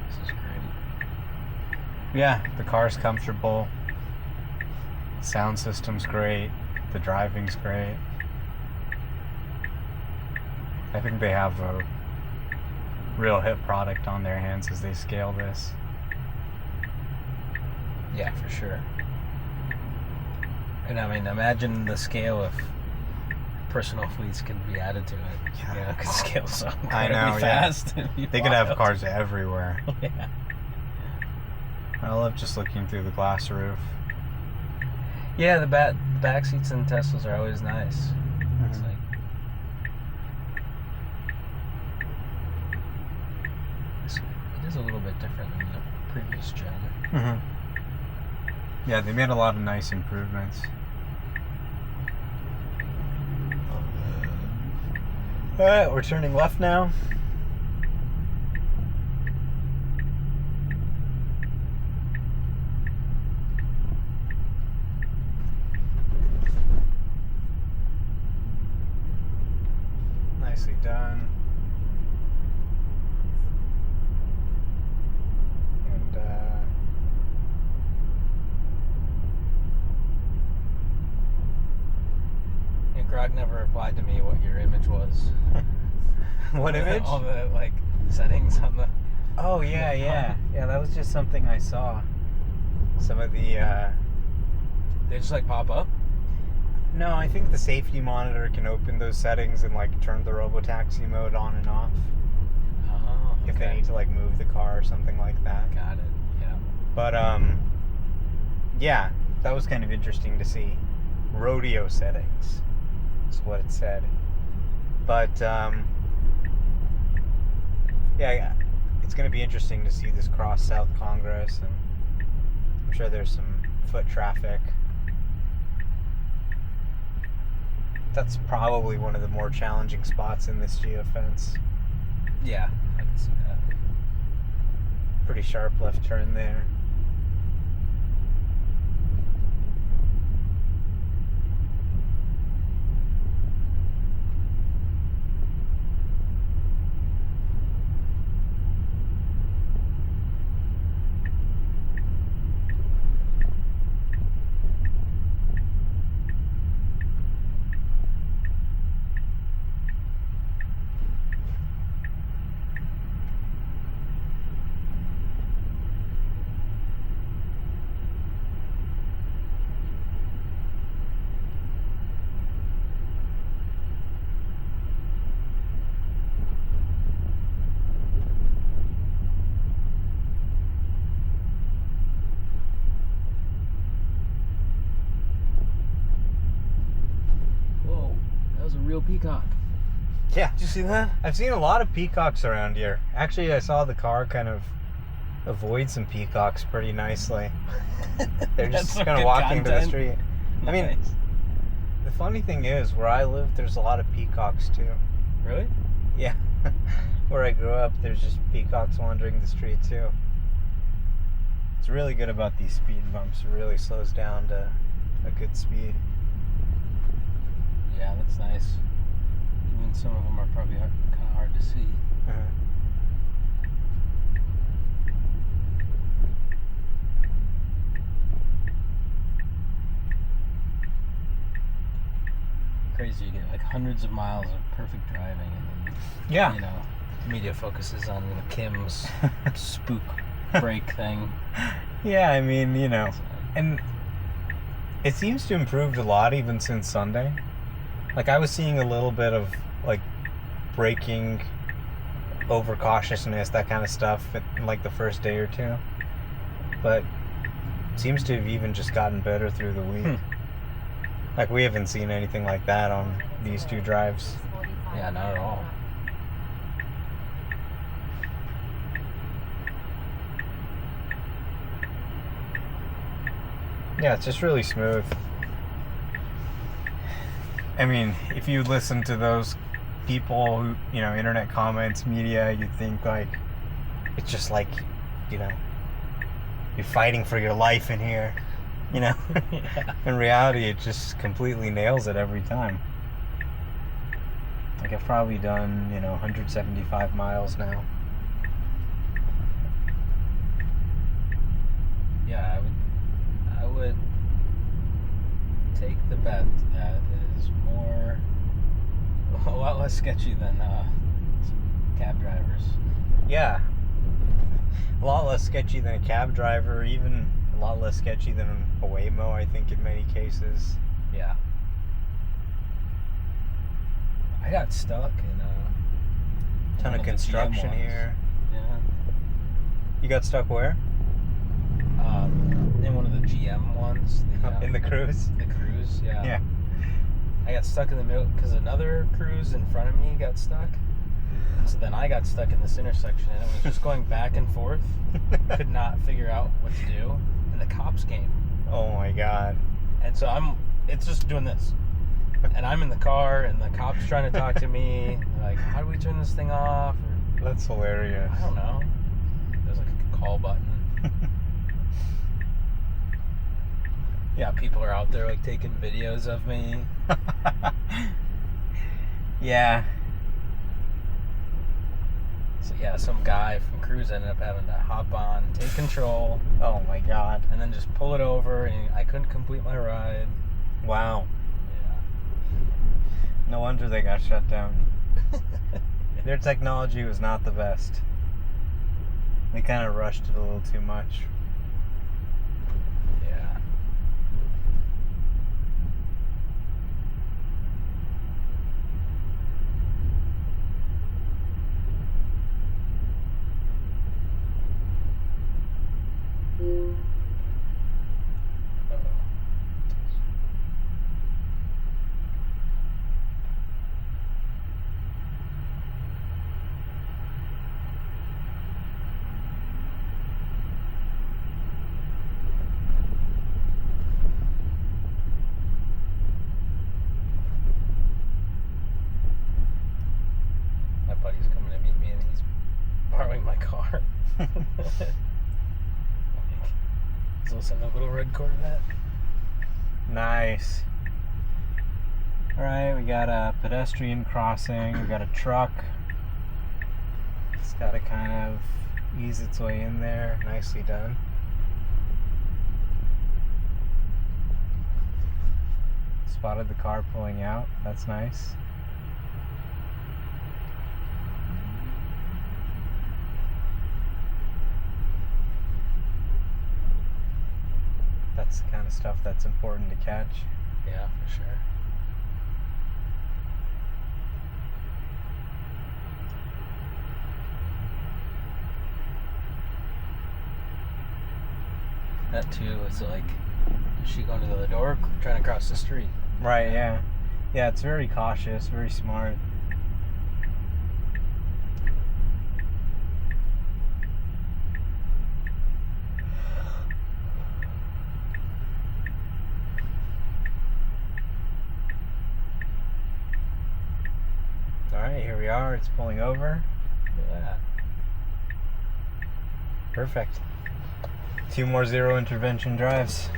This is great. Yeah, the car's comfortable. Sound system's great. The driving's great. I think they have a real hit product on their hands as they scale this. Yeah, for sure. And I mean, imagine the scale if personal fleets can be added to it. Yeah. You know, it could scale so I know, incredibly yeah. fast. They could have cars everywhere. Yeah. I love just looking through the glass roof. Yeah, the back seats in Teslas are always nice. It's like it is a little bit different than the previous gen. Yeah, they made a lot of nice improvements. Alright, we're turning left now. Nicely done. And Grog never replied to me what your image was. what image? All the settings on the. Oh yeah, yeah. Yeah, that was just something I saw. Some of the They just pop up. No, I think the safety monitor can open those settings and turn the Robotaxi mode on and off. Oh. If they need to move the car or something like that. Got it. Yeah. But yeah, that was kind of interesting to see. Rodeo settings is what it said. But yeah, it's going to be interesting to see this cross South Congress, and I'm sure there's some foot traffic. That's probably one of the more challenging spots in this geofence. Yeah, I can see that. Pretty sharp left turn there. Whoa, that was a real peacock. Yeah. Did you see that? I've seen a lot of peacocks around here. Actually, I saw the car kind of avoid some peacocks pretty nicely. They're just some kind of good walking to the content. street. I mean, Nice. the funny thing is, where I live, there's a lot of peacocks too. Really? Yeah. Where I grew up, there's just peacocks wandering the street too. It's really good about these speed bumps. It really slows down to a good speed. Yeah, that's nice. Even some of them are probably kind of hard to see. Crazy, you get hundreds of miles of perfect driving, and then Yeah. media focuses on Kim's spook break thing. Yeah, I mean, So, and It seems to improved a lot even since Sunday. Like, I was seeing a little bit of, like, braking, overcautiousness, that kind of stuff in, like, the first day or two. But it seems to have even just gotten better through the week. Like, we haven't seen anything like that on these two drives. Yeah, not at all. Yeah, it's just really smooth. I mean, if you listen to those people who, you know, internet comments, media, you'd think, like, it's just like, you know, you're fighting for your life in here, you know? Yeah. In reality, it just completely nails it every time. Like, I've probably done, you know, 175 miles now. Yeah, I would take the bet that it is a lot less sketchy than cab drivers. Yeah. A lot less sketchy than a cab driver, even a lot less sketchy than a Waymo, I think, in many cases. Yeah. I got stuck in Ton one of the GM construction ones. here. Yeah. You got stuck where? In one of the GM ones. In the cruise? The cruise, yeah. Yeah. I got stuck in the middle because another cruise in front of me got stuck. So then I got stuck in this intersection and it was just going back and forth. Could not figure out what to do. And the cops came. Oh my god. And so it's just doing this. And I'm in the car and the cops trying to talk to me. They're like, how do we turn this thing off? Or, That's hilarious. I don't know. There's like a call button. Yeah, people are out there like taking videos of me. Yeah. So yeah, some guy from Cruise ended up having to hop on, take control, Oh my god. and then just pull it over, and I couldn't complete my ride. Wow. Yeah. No wonder they got shut down. Their technology was not the best. They kind of rushed it a little too much. Yeah. My buddy's coming to meet me, and he's borrowing my car. He's also in a little red Corvette. Nice. Alright, we got a pedestrian crossing, we got a truck. It's got to kind of ease its way in there. Nicely done. Spotted the car pulling out. That's nice. That's the kind of stuff that's important to catch. Yeah, for sure. That too is like, is she going to the door, trying to cross the street? Right, yeah. Yeah, it's very cautious, very smart. Alright, here we are. It's pulling over. Look at that. Perfect. 2 more zero intervention drives.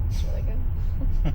It's really good.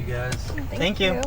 you guys. Thank you.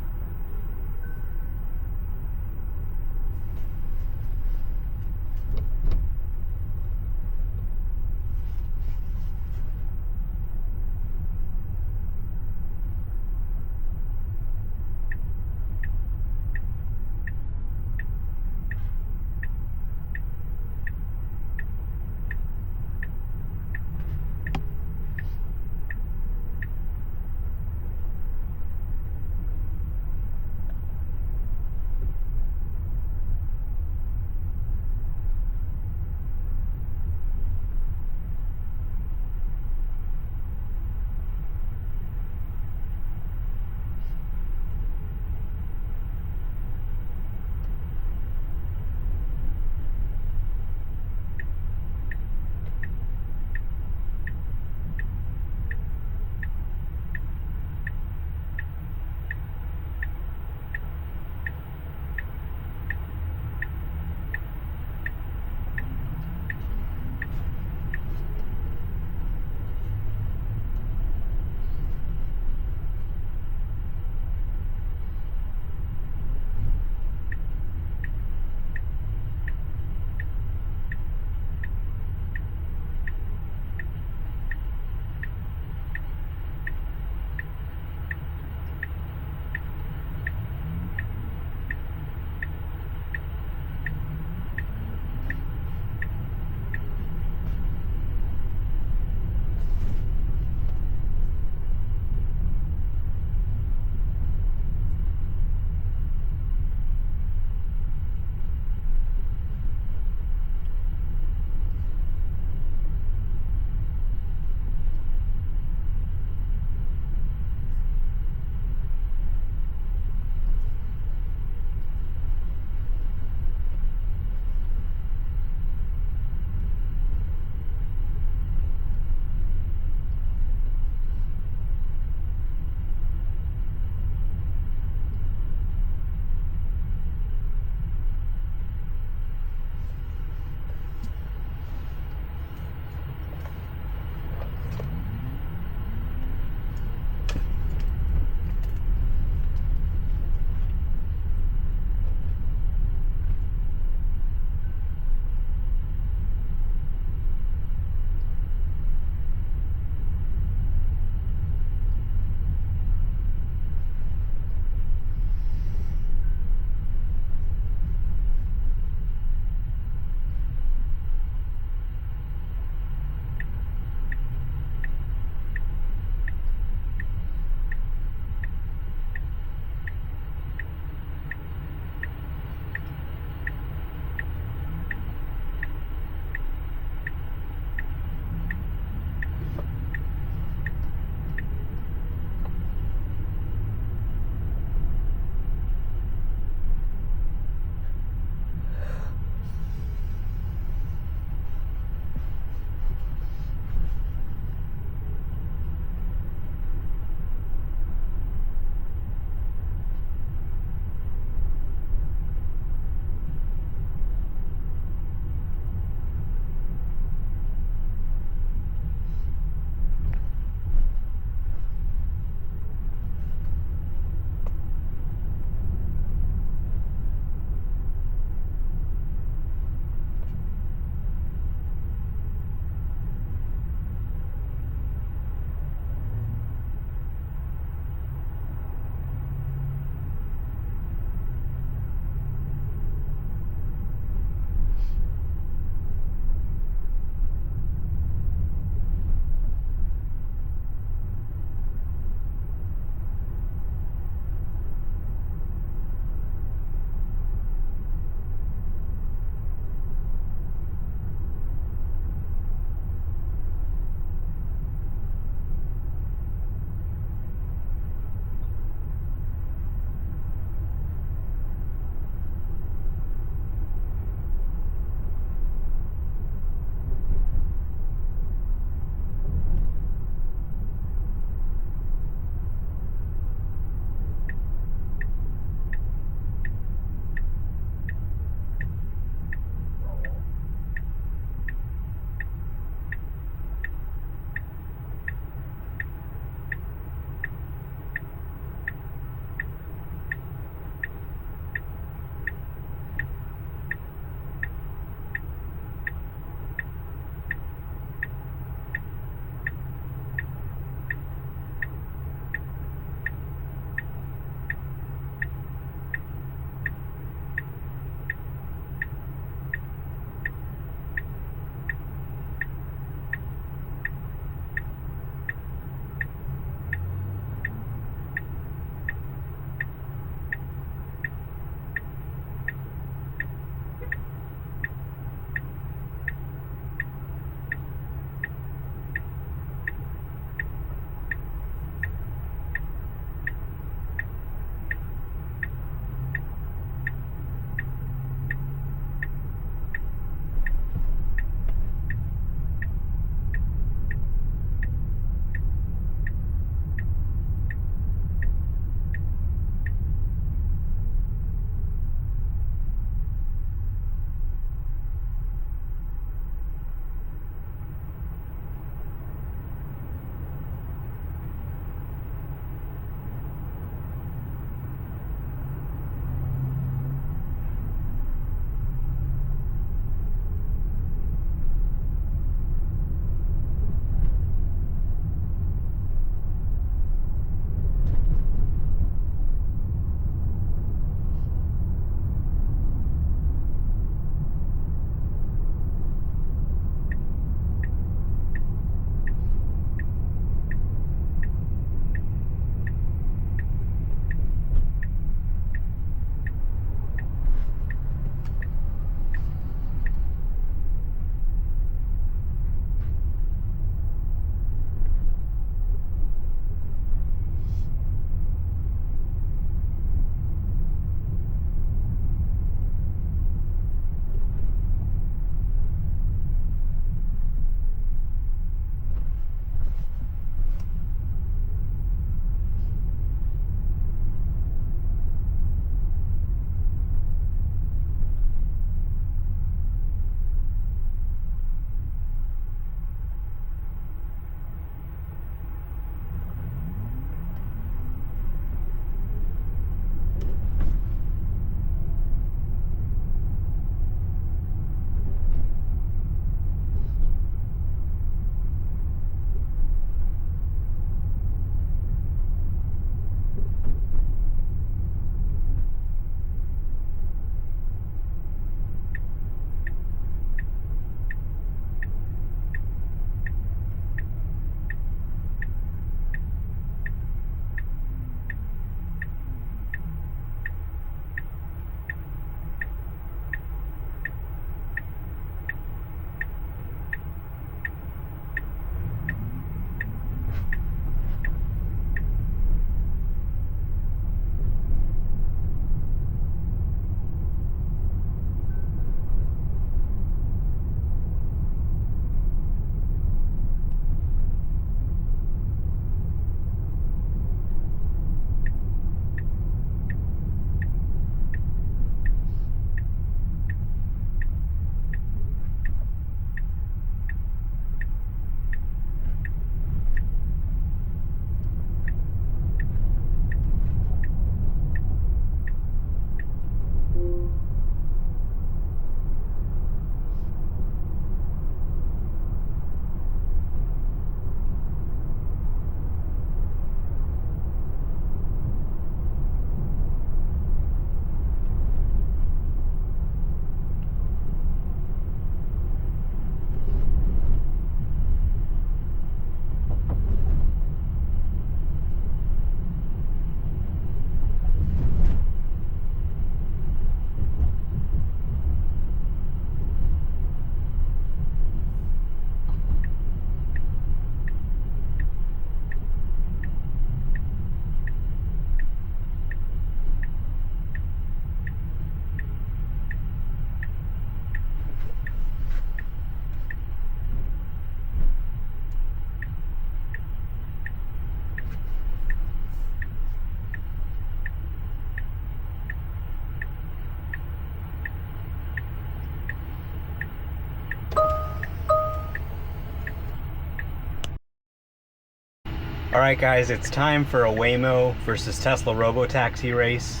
Alright guys, it's time for a Waymo versus Tesla Robotaxi race.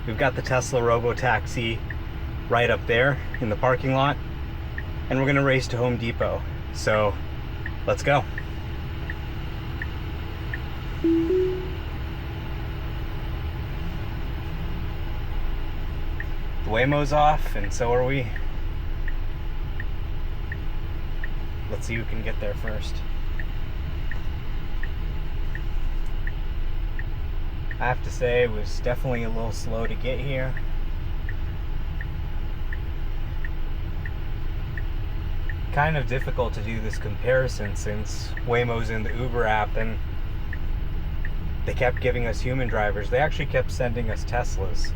We've got the Tesla Robotaxi right up there in the parking lot, and we're gonna race to Home Depot. So, let's go. The Waymo's off, and so are we. Let's see who can get there first. I have to say, it was definitely a little slow to get here. Kind of difficult to do this comparison since Waymo's in the Uber app and they kept giving us human drivers. They actually kept sending us Teslas.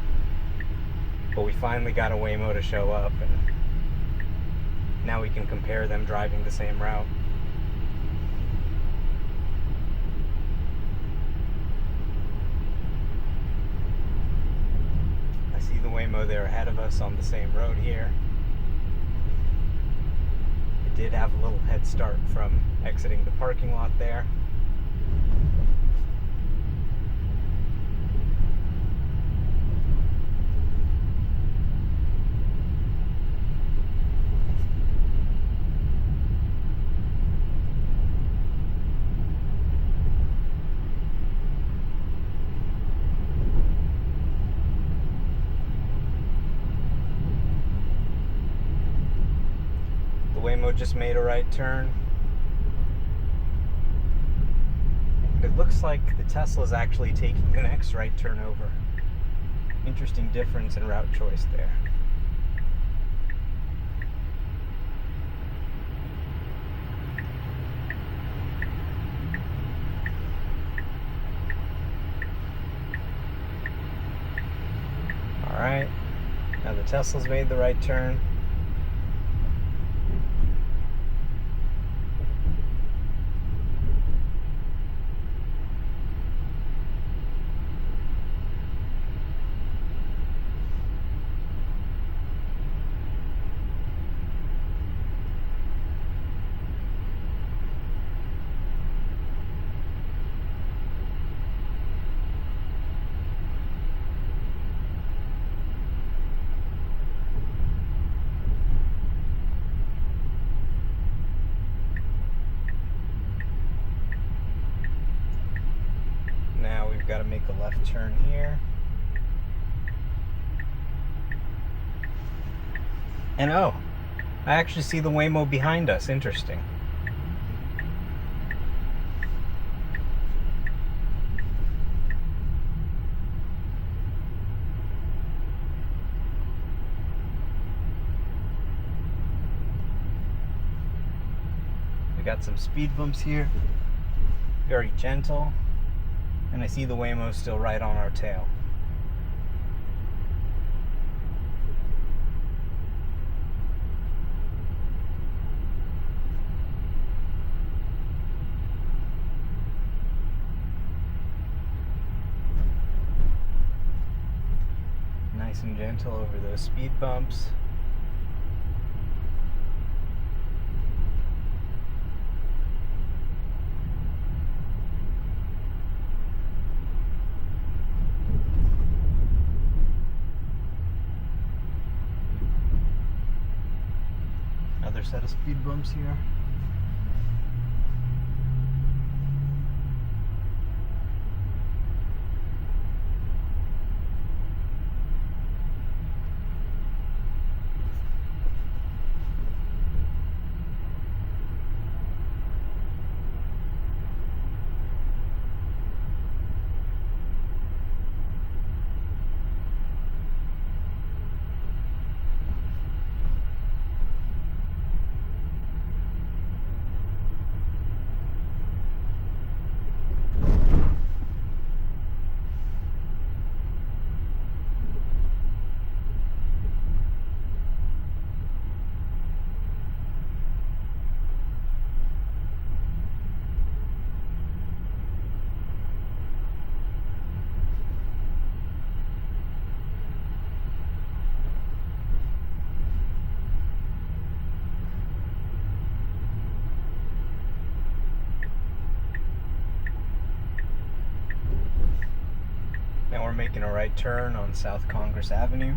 But we finally got a Waymo to show up, and now we can compare them driving the same route. I see the Waymo there ahead of us on the same road here. It did have a little head start from exiting the parking lot there. Waymo just made a right turn. It looks like the Tesla's actually taking the next right turn over. Interesting difference in route choice there. Alright, now the Tesla's made the right turn. Now we've got to make a left turn here. And oh, I actually see the Waymo behind us. Interesting. We got some speed bumps here. Very gentle. And I see the Waymo still right on our tail. Nice and gentle over those speed bumps. Another set of speed bumps here. Now we're making a right turn on South Congress Avenue.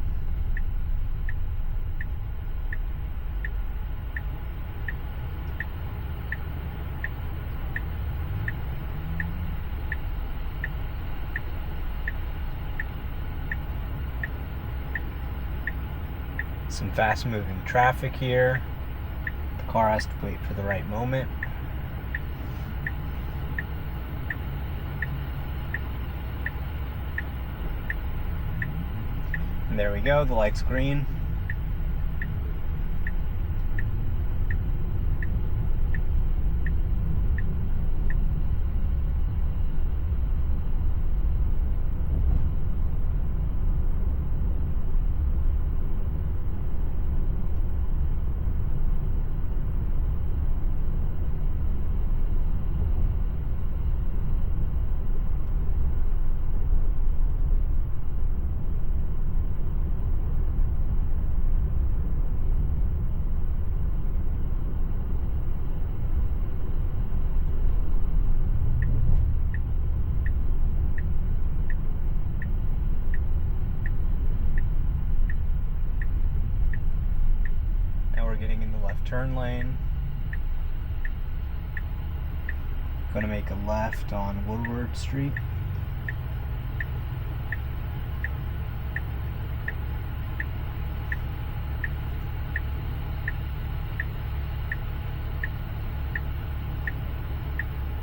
Some fast moving traffic here. The car has to wait for the right moment. And there we go, the light's green. Getting in the left turn lane. Gonna make a left on Woodward Street.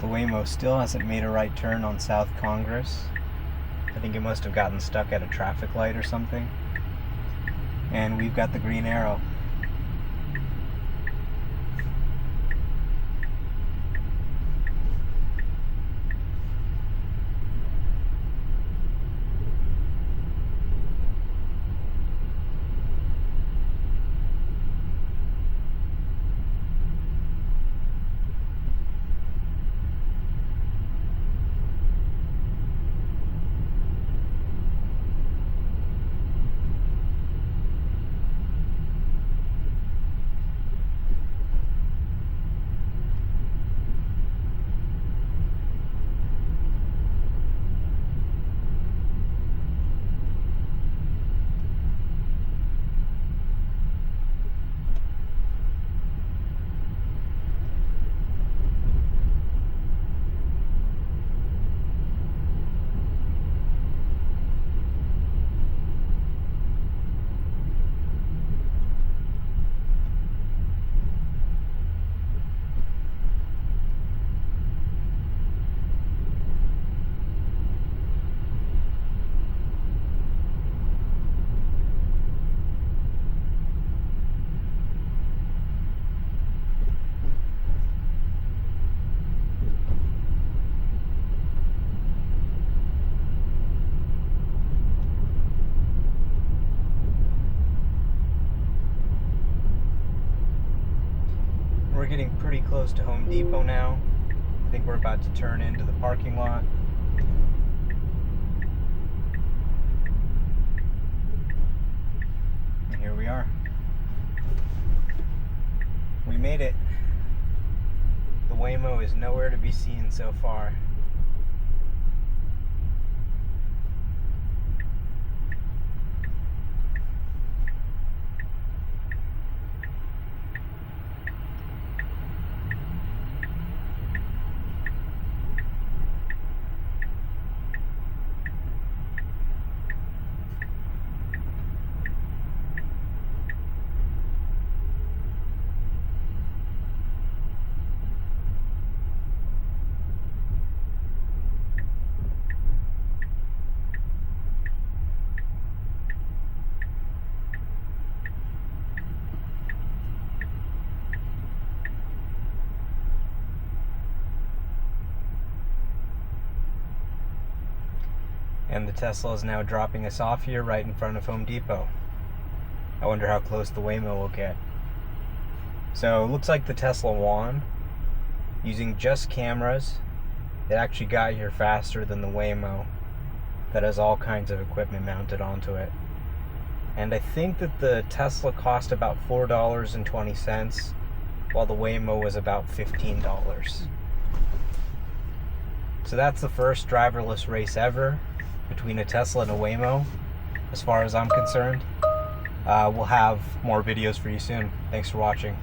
The Waymo still hasn't made a right turn on South Congress. I think it must have gotten stuck at a traffic light or something. And we've got the green arrow. We're getting pretty close to Home Depot now. I think we're about to turn into the parking lot. And here we are. We made it. The Waymo is nowhere to be seen so far. And the Tesla is now dropping us off here right in front of Home Depot. I wonder how close the Waymo will get. So it looks like the Tesla won. Using just cameras, it actually got here faster than the Waymo that has all kinds of equipment mounted onto it. And I think that the Tesla cost about $4.20, while the Waymo was about $15. So that's the first driverless race ever. between a Tesla and a Waymo, as far as I'm concerned. We'll have more videos for you soon. Thanks for watching.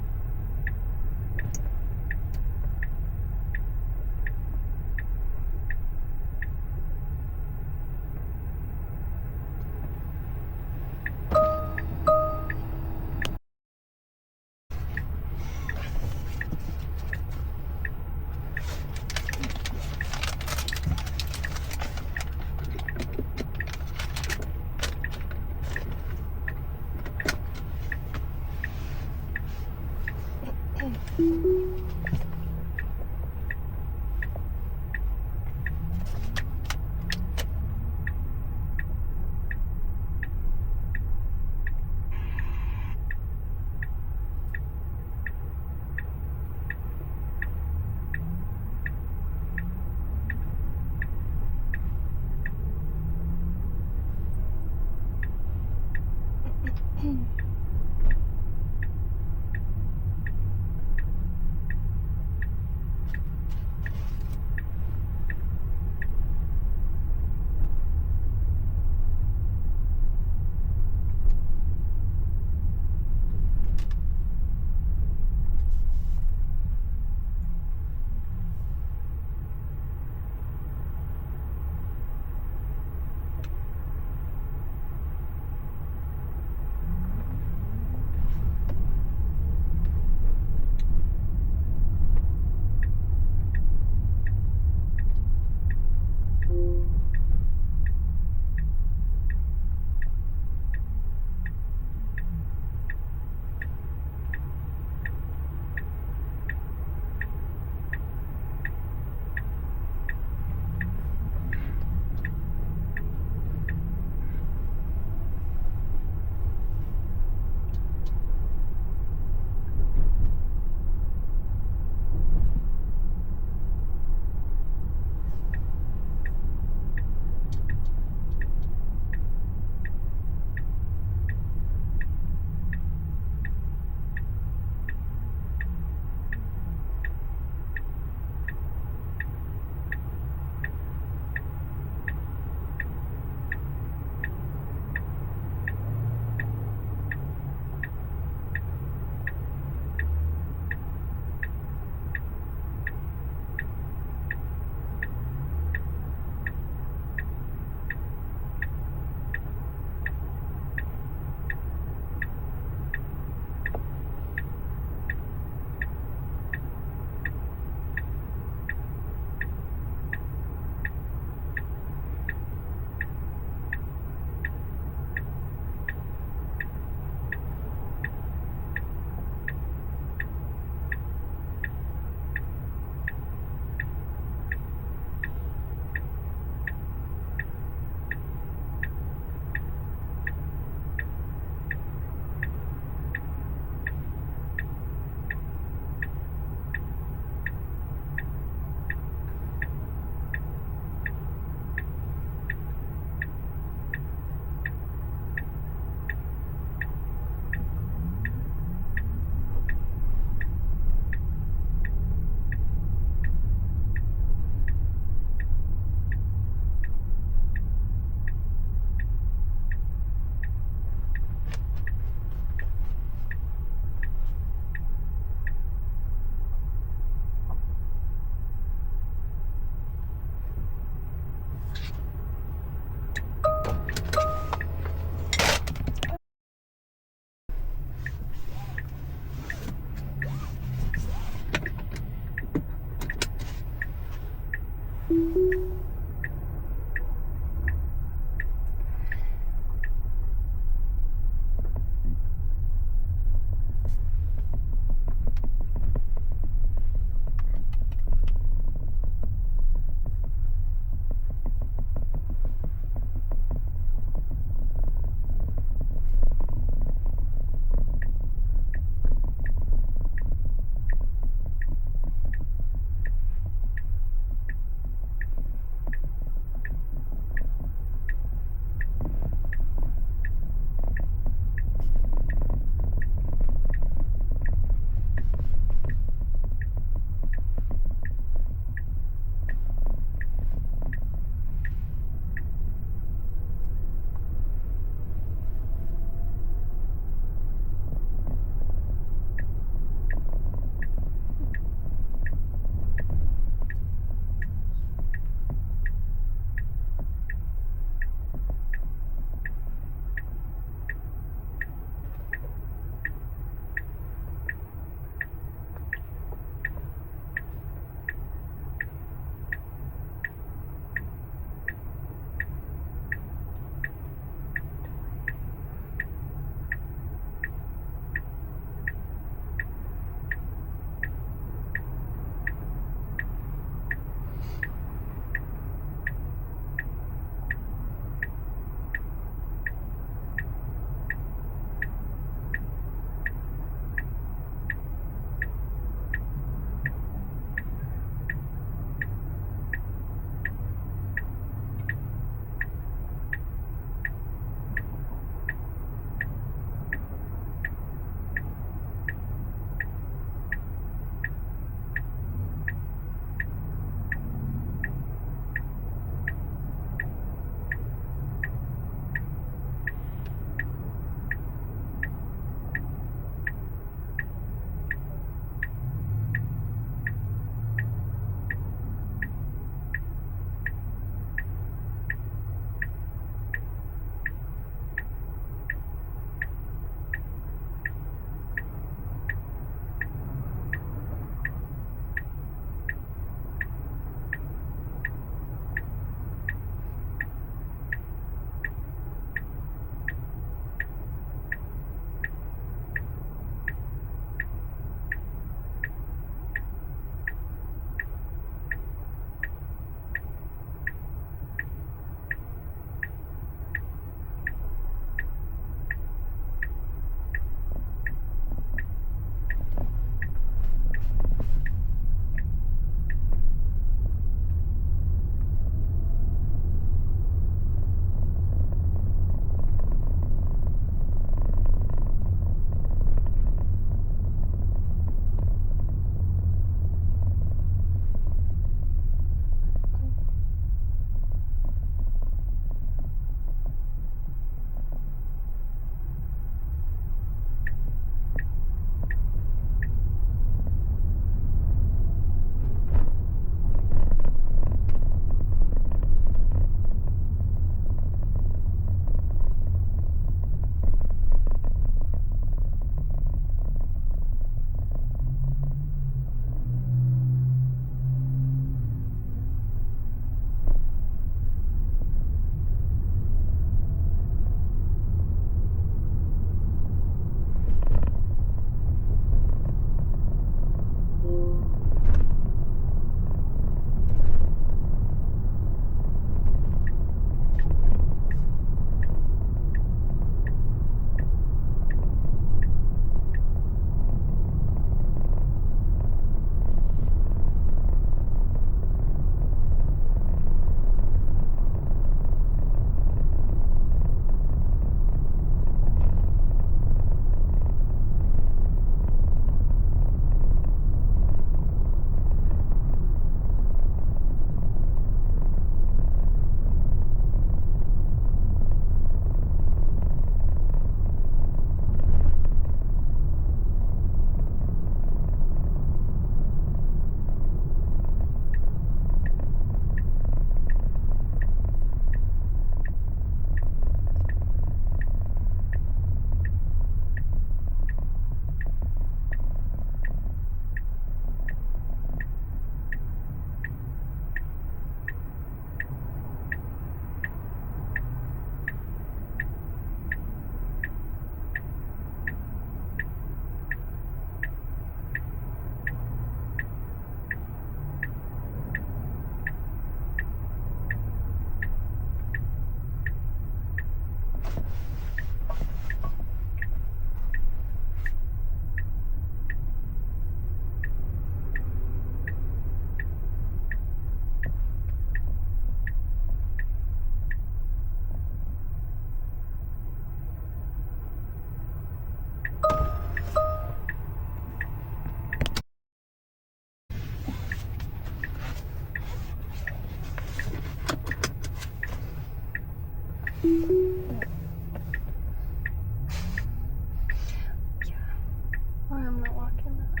Or I'm not walking that.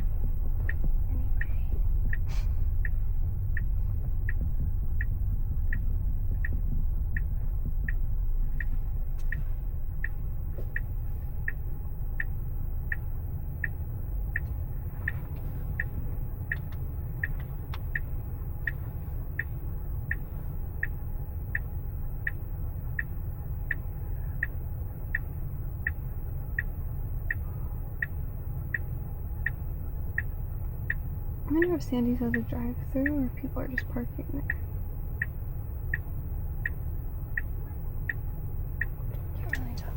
Anyway. I wonder if Sandy's has a drive-through or if people are just parking there. Can't really tell.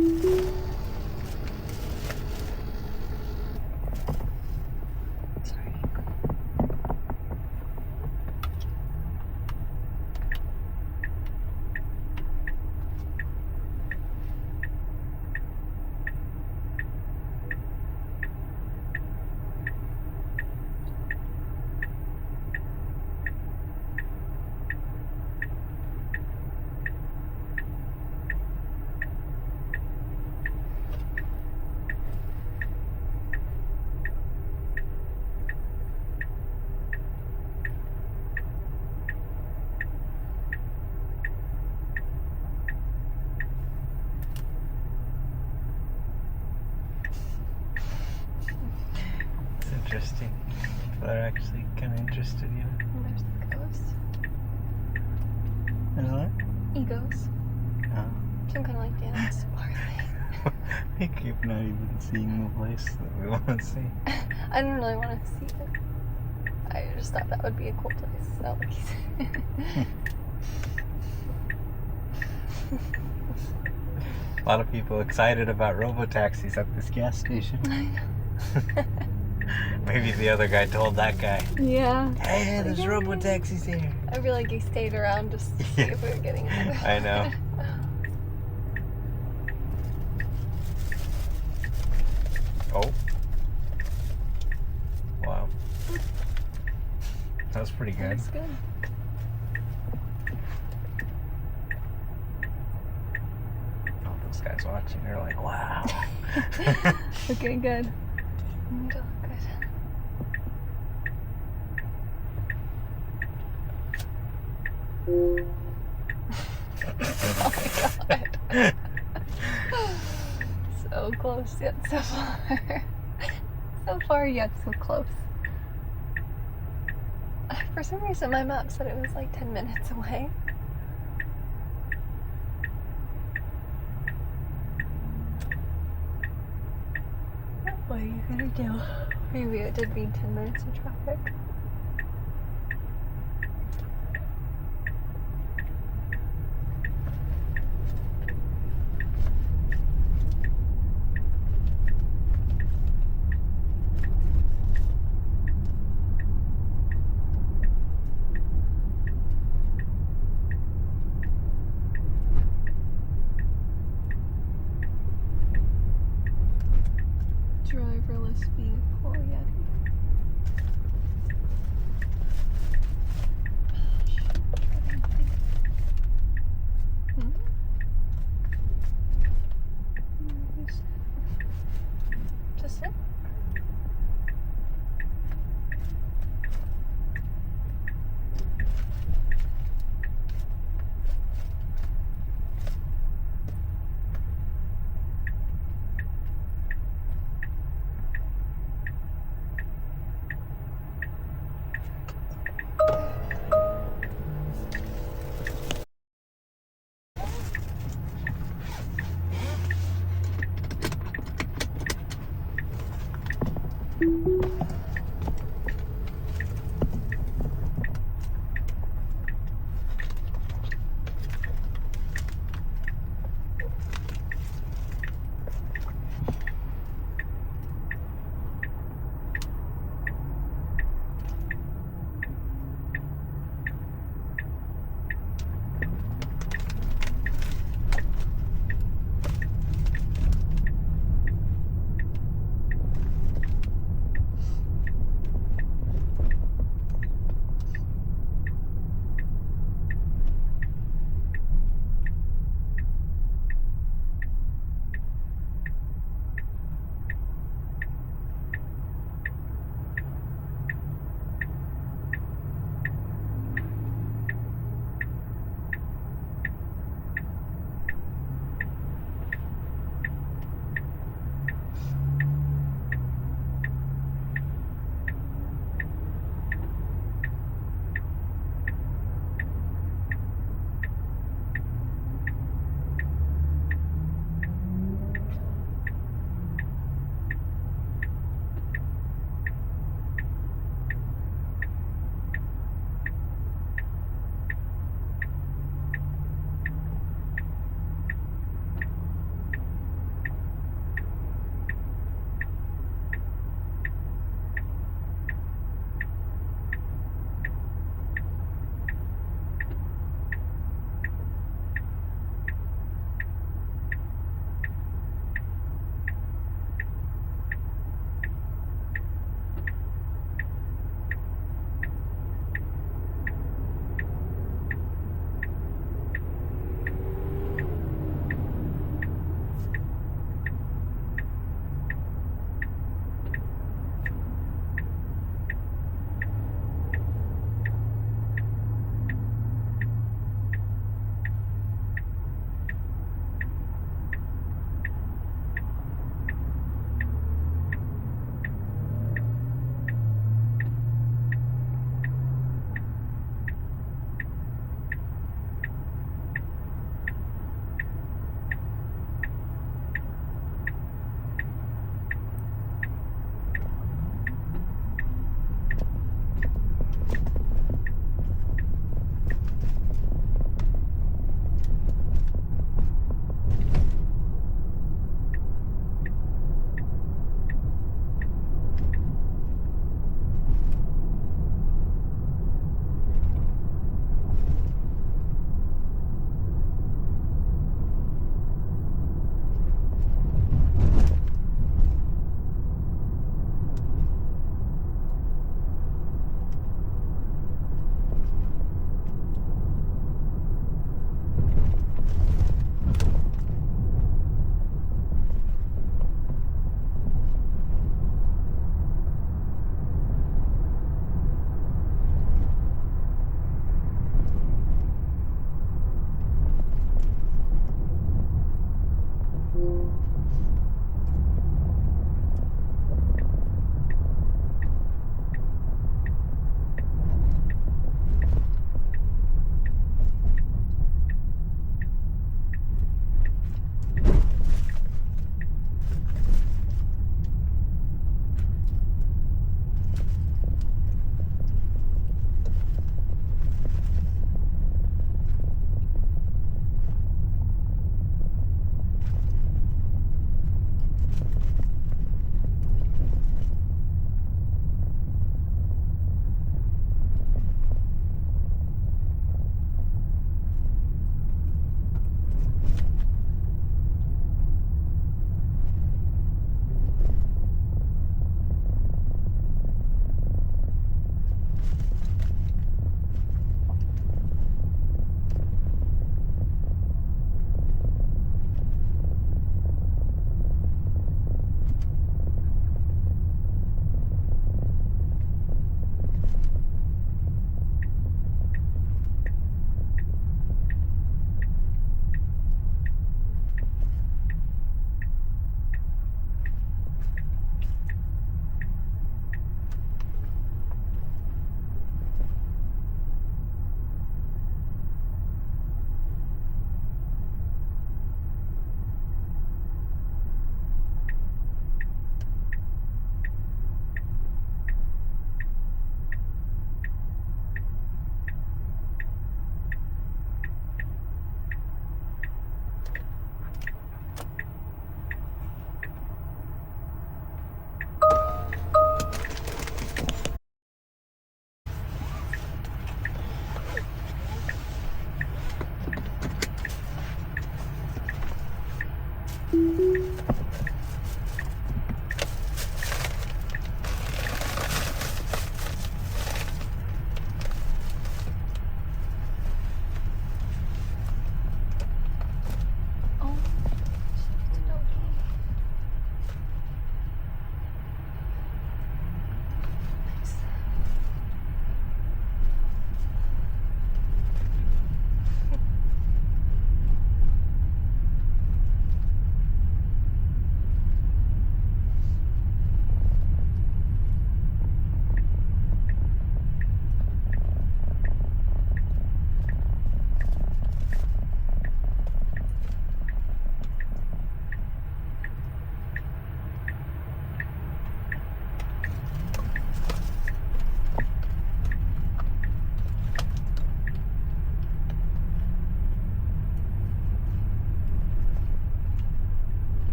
Sorry. It's interesting. People are actually kind of interested in you. And there's the ghost. Is what? Egos. Oh. Some kind of like dance party. We keep not even seeing the place that we want to see. I didn't really want to see it. I just thought that would be a cool place. So A lot of people excited about robotaxis at this gas station. I know. Maybe the other guy told that guy, Yeah. "Hey, there's Yeah. robotaxis here." I feel like he stayed around just to see if we were getting it. I know. Oh. Wow. That was pretty good. That's good. All those guys watching are like, wow. Okay, good. Middle, good. Oh my god. So close yet so far. So far yet so close. For some reason my map said it was like 10 minutes away. What are you gonna do? Maybe it did mean 10 minutes of traffic. Driverless vehicle, Yeti. Hmm? Just it?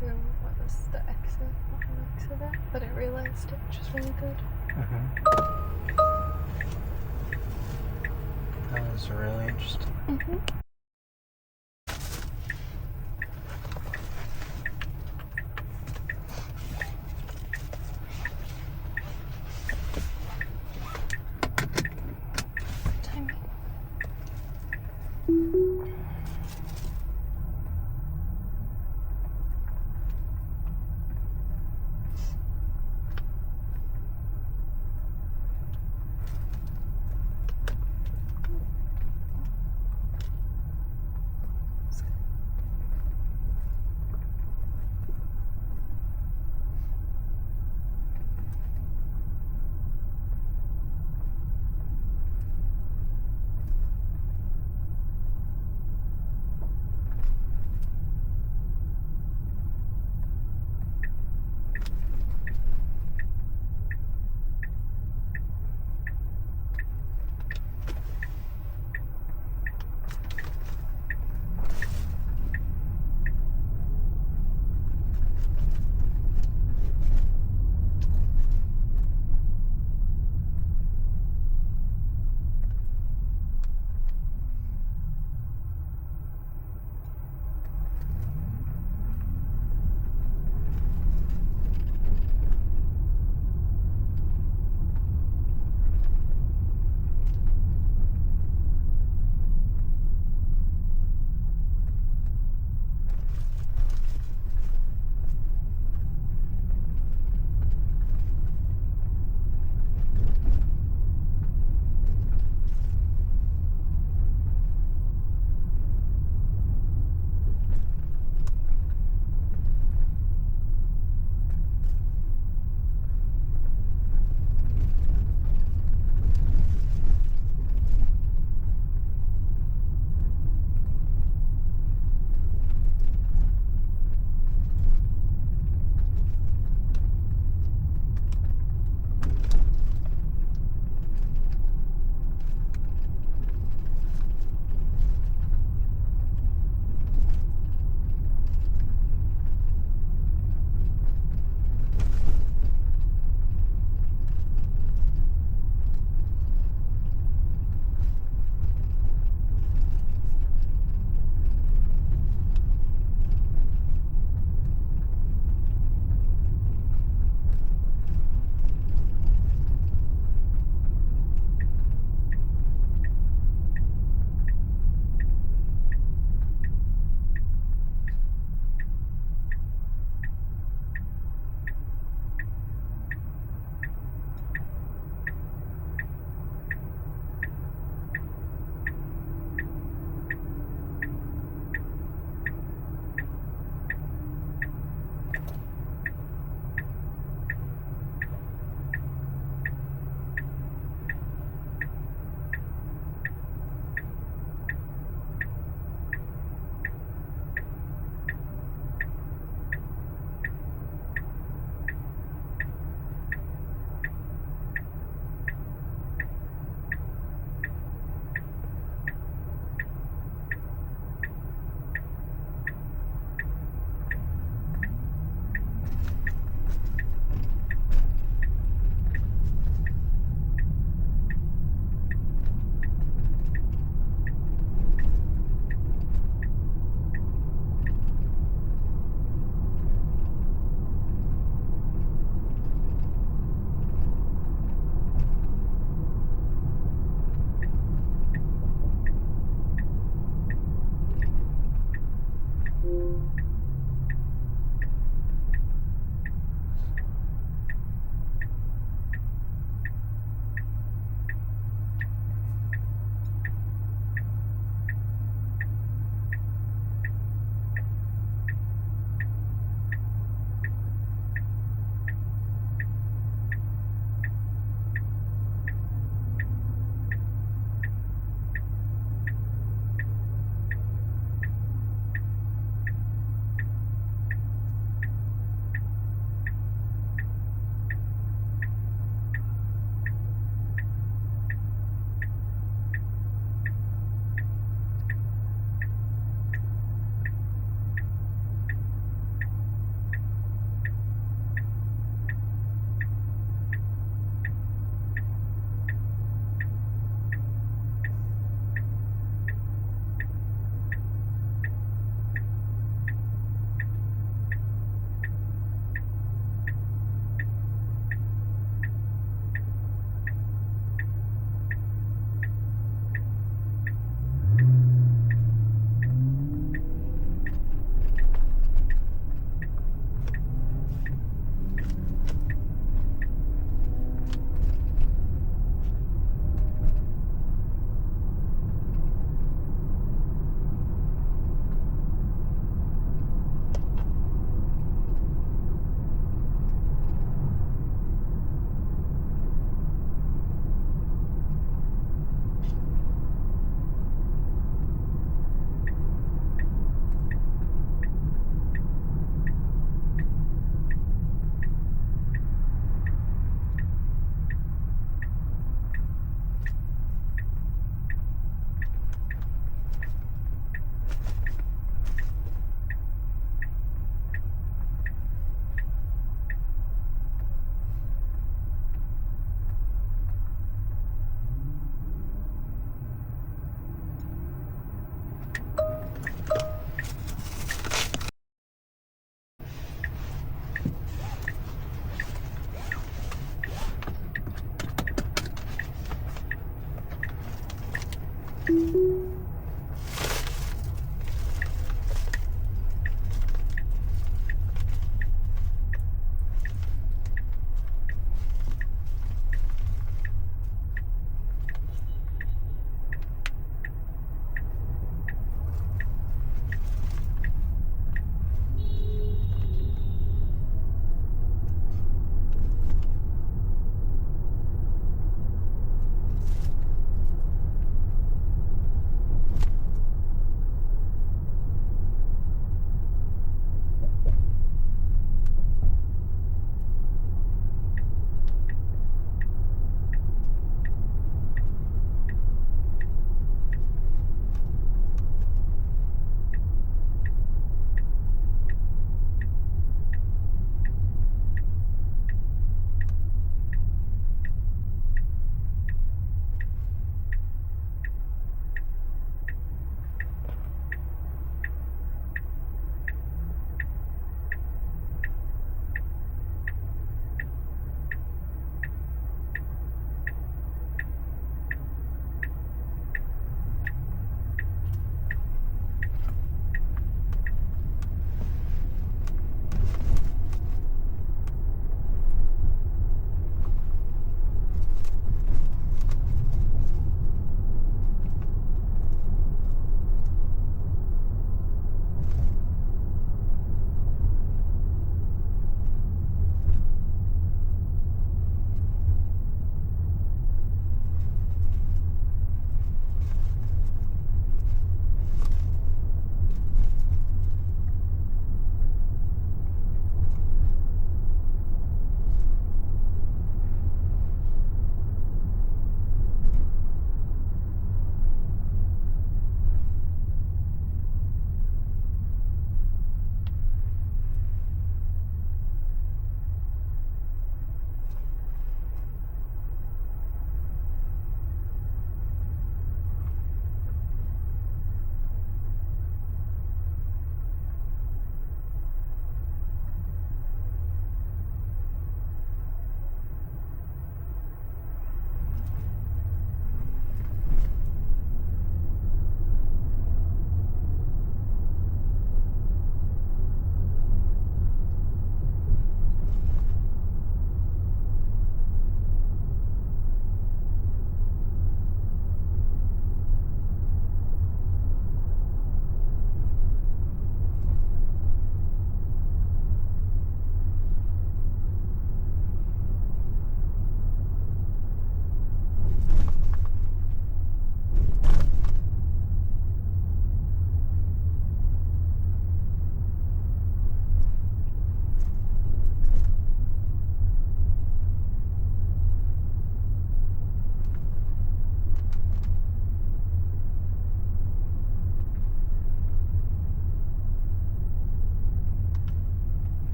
through what was the exit, not an exit, but I realized it, which is really good. That was really interesting. Timing.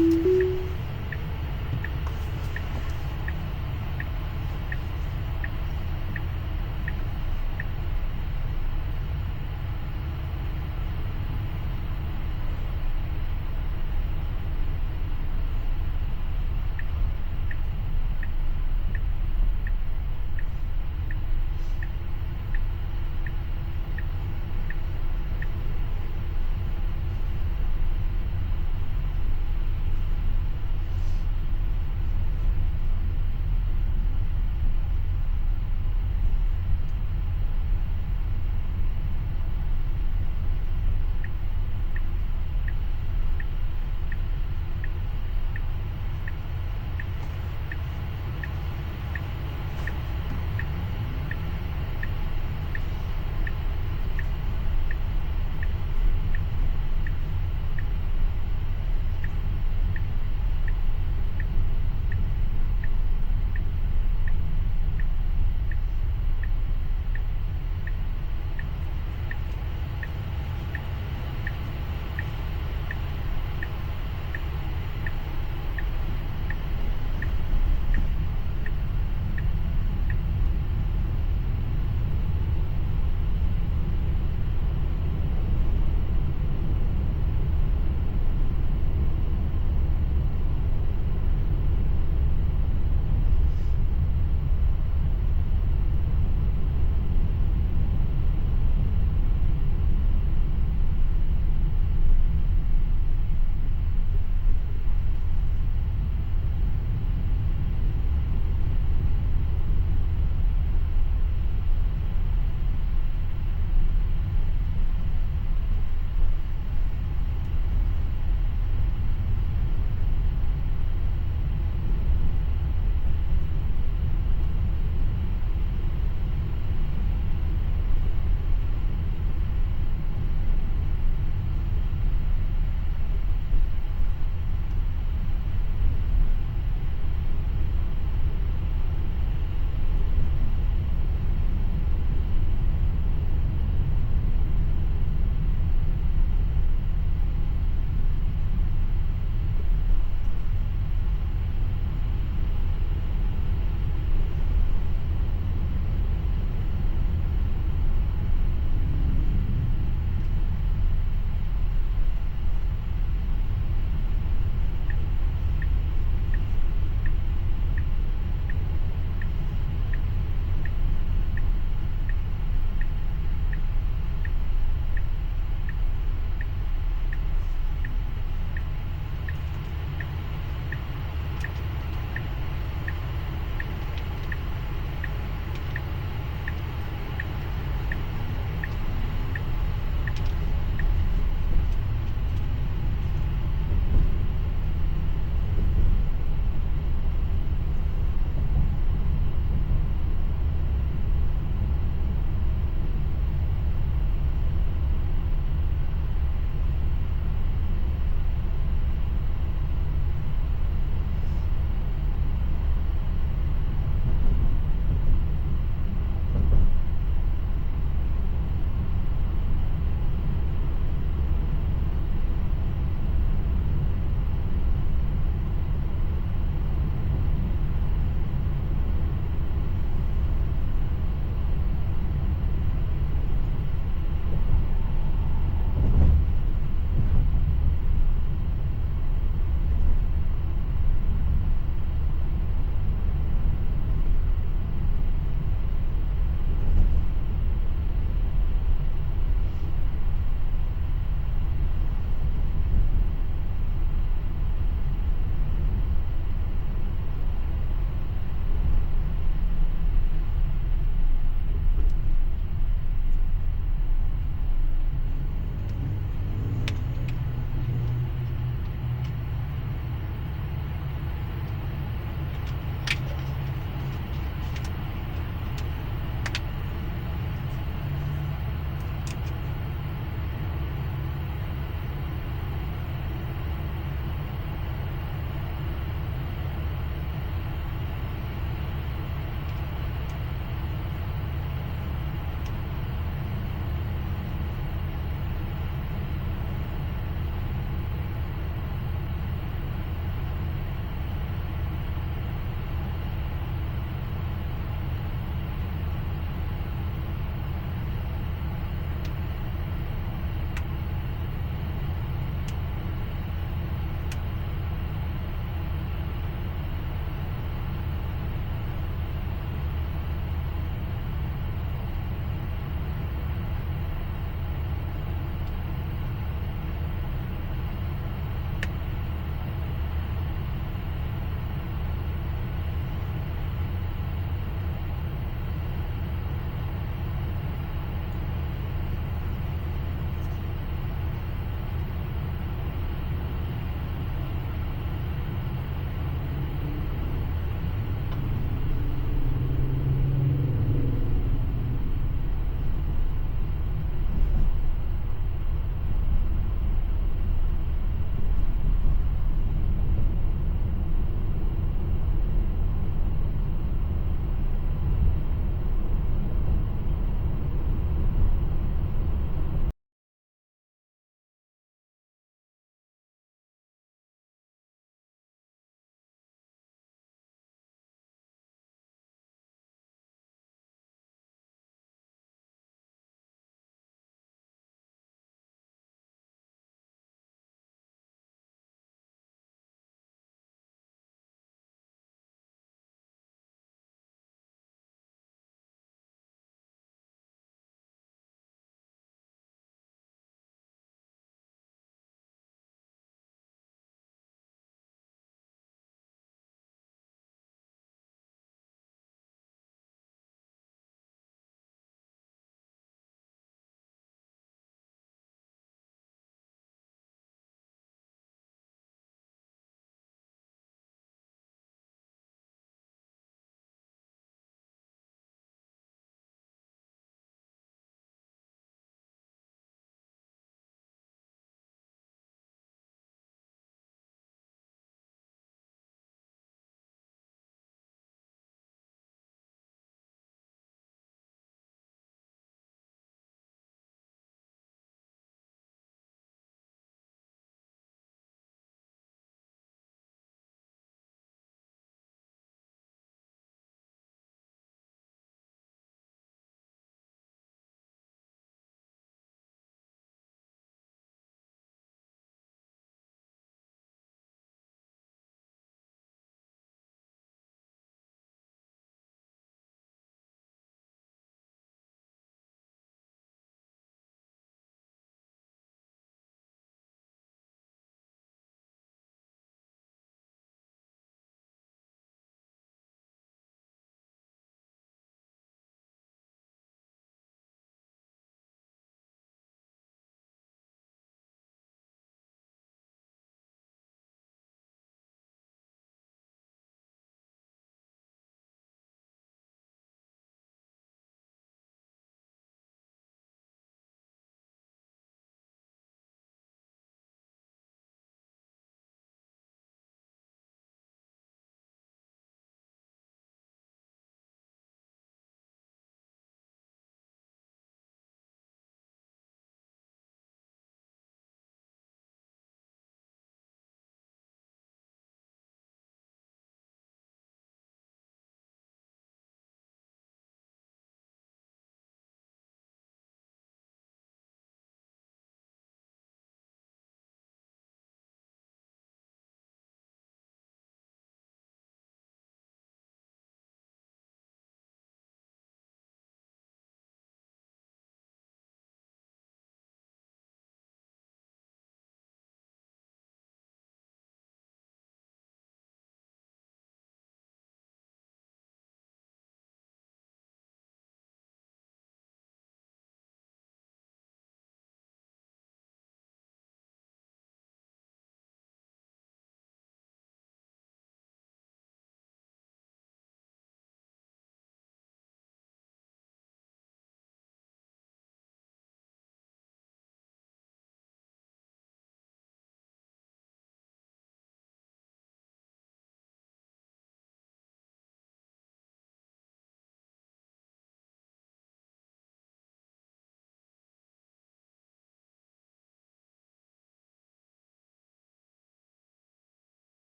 Bye.